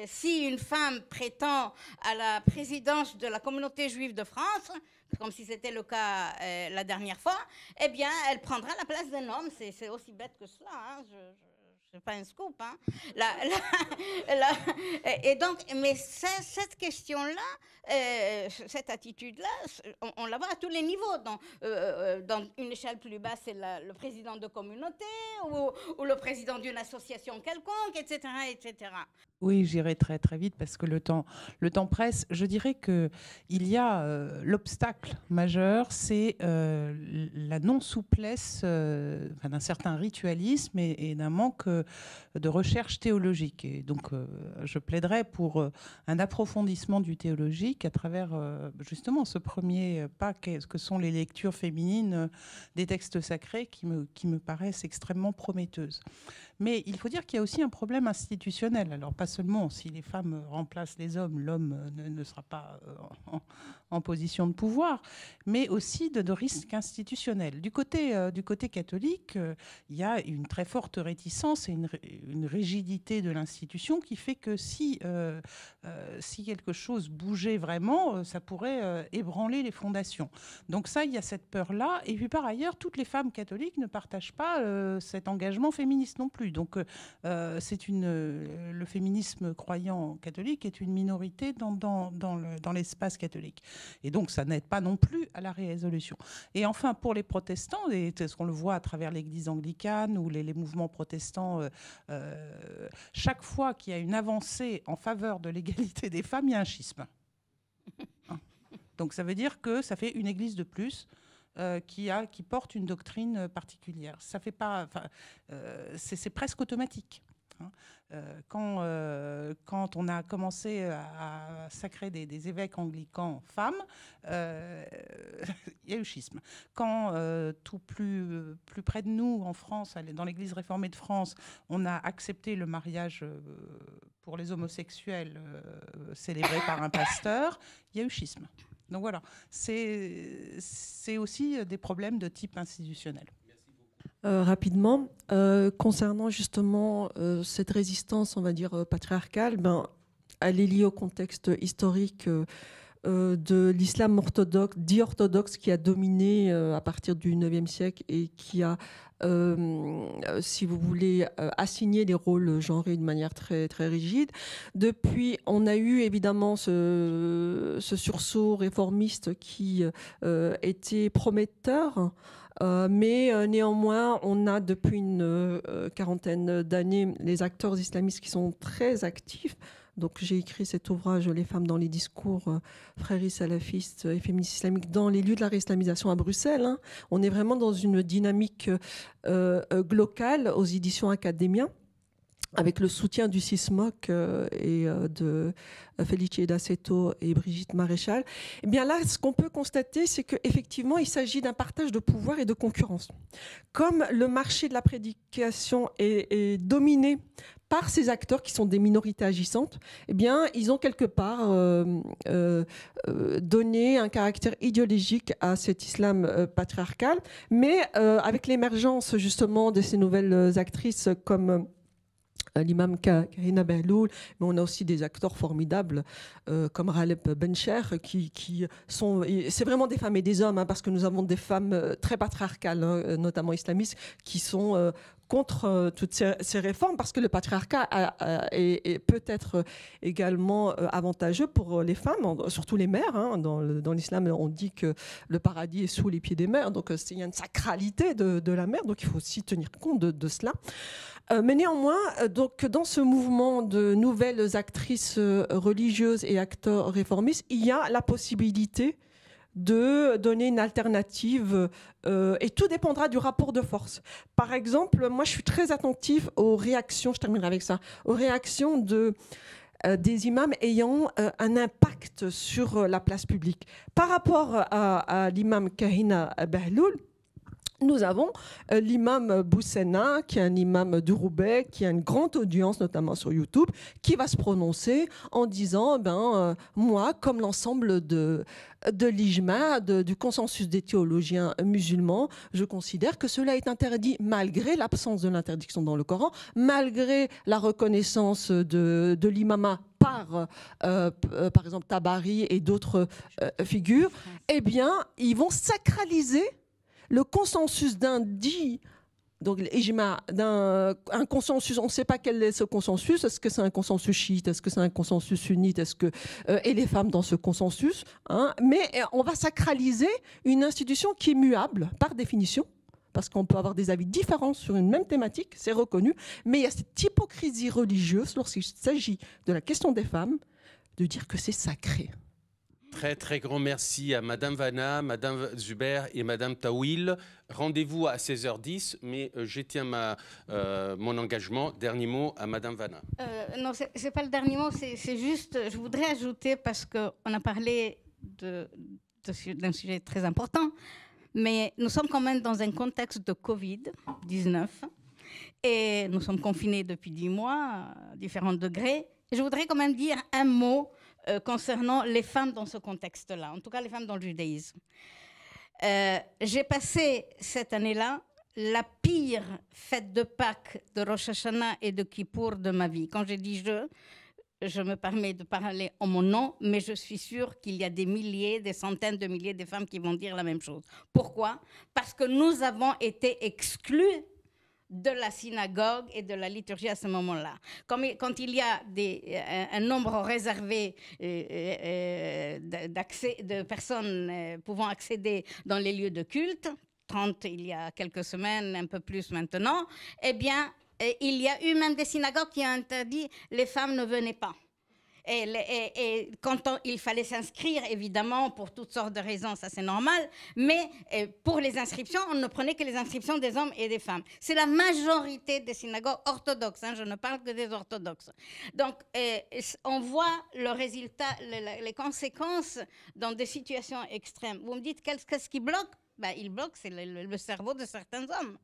si une femme prétend à la présidence de la communauté juive de France, comme si c'était le cas la dernière fois, eh bien, elle prendra la place d'un homme. C'est aussi bête que cela. Hein. C'est pas un scoop, hein. Et donc, mais cette question-là, cette attitude-là, on la voit à tous les niveaux. Dans une échelle plus basse, c'est le président de communauté ou le président d'une association quelconque, etc., etc. Oui, j'irai très très vite parce que le temps presse. Je dirais que il y a l'obstacle majeur, c'est la non-souplesse d'un certain ritualisme et d'un manque de recherche théologique. Et donc, je plaiderais pour un approfondissement du théologique à travers justement ce premier pas que sont les lectures féminines des textes sacrés qui me paraissent extrêmement prometteuses. Mais il faut dire qu'il y a aussi un problème institutionnel. Alors, pas seulement si les femmes remplacent les hommes, l'homme ne sera pas en position de pouvoir, mais aussi de risques institutionnels. Du côté catholique, il y a une très forte réticence et une rigidité de l'institution qui fait que si quelque chose bougeait vraiment, ça pourrait ébranler les fondations. Donc ça, il y a cette peur-là. Et puis par ailleurs, toutes les femmes catholiques ne partagent pas cet engagement féministe non plus. Donc, le féminisme croyant catholique est une minorité dans l'espace catholique. Et donc, ça n'aide pas non plus à la résolution. Et enfin, pour les protestants, et ce qu'on le voit à travers l'Église anglicane ou les mouvements protestants, chaque fois qu'il y a une avancée en faveur de l'égalité des femmes, il y a un schisme. Donc, ça veut dire que ça fait une Église de plus. Qui porte une doctrine particulière. Ça fait pas, c'est presque automatique. Quand on a commencé à sacrer des évêques anglicans femmes, il y a eu schisme. Quand tout plus près de nous, en France, dans l'Église réformée de France, on a accepté le mariage pour les homosexuels célébré par un pasteur, il y a eu schisme. Donc voilà, c'est aussi des problèmes de type institutionnel. Rapidement, concernant justement cette résistance, on va dire, patriarcale, elle est liée au contexte historique de l'islam orthodoxe, dit orthodoxe, qui a dominé à partir du IXe siècle et qui a, si vous voulez, assigné les rôles genrés de manière très, très rigide. Depuis, on a eu évidemment ce sursaut réformiste qui était prometteur. Mais néanmoins, on a depuis une quarantaine d'années les acteurs islamistes qui sont très actifs. Donc j'ai écrit cet ouvrage « Les femmes dans les discours fréries salafistes et féministes islamiques dans les lieux de la réislamisation à Bruxelles ». On est vraiment dans une dynamique locale aux éditions Academia, avec le soutien du CISMOC et de Felice D'Aceto et Brigitte Maréchal. Eh bien là, ce qu'on peut constater, c'est qu'effectivement, il s'agit d'un partage de pouvoir et de concurrence. Comme le marché de la prédication est dominé par ces acteurs qui sont des minorités agissantes, eh bien, ils ont quelque part donné un caractère idéologique à cet islam patriarcal, mais avec l'émergence justement de ces nouvelles actrices comme l'imam Karina Berloul, mais on a aussi des acteurs formidables comme Ralep Bencher qui sont... C'est vraiment des femmes et des hommes, parce que nous avons des femmes très patriarcales, notamment islamistes, qui sont contre toutes ces réformes, parce que le patriarcat peut être également avantageux pour les femmes, surtout les mères. Dans l'islam, on dit que le paradis est sous les pieds des mères, donc il y a une sacralité de la mère, donc il faut aussi tenir compte de cela. Mais néanmoins, donc, dans ce mouvement de nouvelles actrices religieuses et acteurs réformistes, il y a la possibilité de donner une alternative et tout dépendra du rapport de force. Par exemple, moi je suis très attentive aux réactions, je terminerai avec ça, aux réactions des imams ayant un impact sur la place publique. Par rapport à l'imam Karina Berloul, nous avons l'imam Boussena, qui est un imam du Roubaix, qui a une grande audience, notamment sur YouTube, qui va se prononcer en disant moi, comme l'ensemble de l'ijma, du consensus des théologiens musulmans, je considère que cela est interdit malgré l'absence de l'interdiction dans le Coran, malgré la reconnaissance de l'imama par exemple Tabari et d'autres figures. Eh bien, ils vont sacraliser le consensus d'un dit Donc l'ijma, un consensus, on ne sait pas quel est ce consensus. Est-ce que c'est un consensus chiite? Est-ce que c'est un consensus sunnite? Et les femmes dans ce consensus, hein? Mais on va sacraliser une institution qui est muable par définition, parce qu'on peut avoir des avis différents sur une même thématique, c'est reconnu. Mais il y a cette hypocrisie religieuse lorsqu'il s'agit de la question des femmes, de dire que c'est sacré. Très, très grand merci à Madame Vanna, Madame Zuber et Madame Tawil. Rendez-vous à 16h10, mais je tiens mon engagement. Dernier mot à Madame Vanna. Non, c'est pas le dernier mot, c'est juste, je voudrais ajouter, parce qu'on a parlé d'un sujet très important, mais nous sommes quand même dans un contexte de Covid-19 et nous sommes confinés depuis 10 mois à différents degrés. Et je voudrais quand même dire un mot concernant les femmes dans ce contexte-là, en tout cas les femmes dans le judaïsme. J'ai passé cette année-là la pire fête de Pâques, de Rosh Hashanah et de Kippour de ma vie. Quand j'ai dit je me permets de parler en mon nom, mais je suis sûre qu'il y a des milliers, des centaines de milliers de femmes qui vont dire la même chose. Pourquoi? Parce que nous avons été exclus de la synagogue et de la liturgie à ce moment-là. Quand il y a un nombre réservé de personnes pouvant accéder dans les lieux de culte, 30 il y a quelques semaines, un peu plus maintenant, eh bien, il y a eu même des synagogues qui ont interdit les femmes ne venaient pas. Et quand il fallait s'inscrire, évidemment, pour toutes sortes de raisons, ça c'est normal, mais pour les inscriptions, on ne prenait que les inscriptions des hommes et des femmes. C'est la majorité des synagogues orthodoxes, hein, je ne parle que des orthodoxes. Donc, on voit le résultat, les conséquences dans des situations extrêmes. Vous me dites, qu'est-ce qui bloque? Ben, il bloque, c'est le cerveau de certains hommes.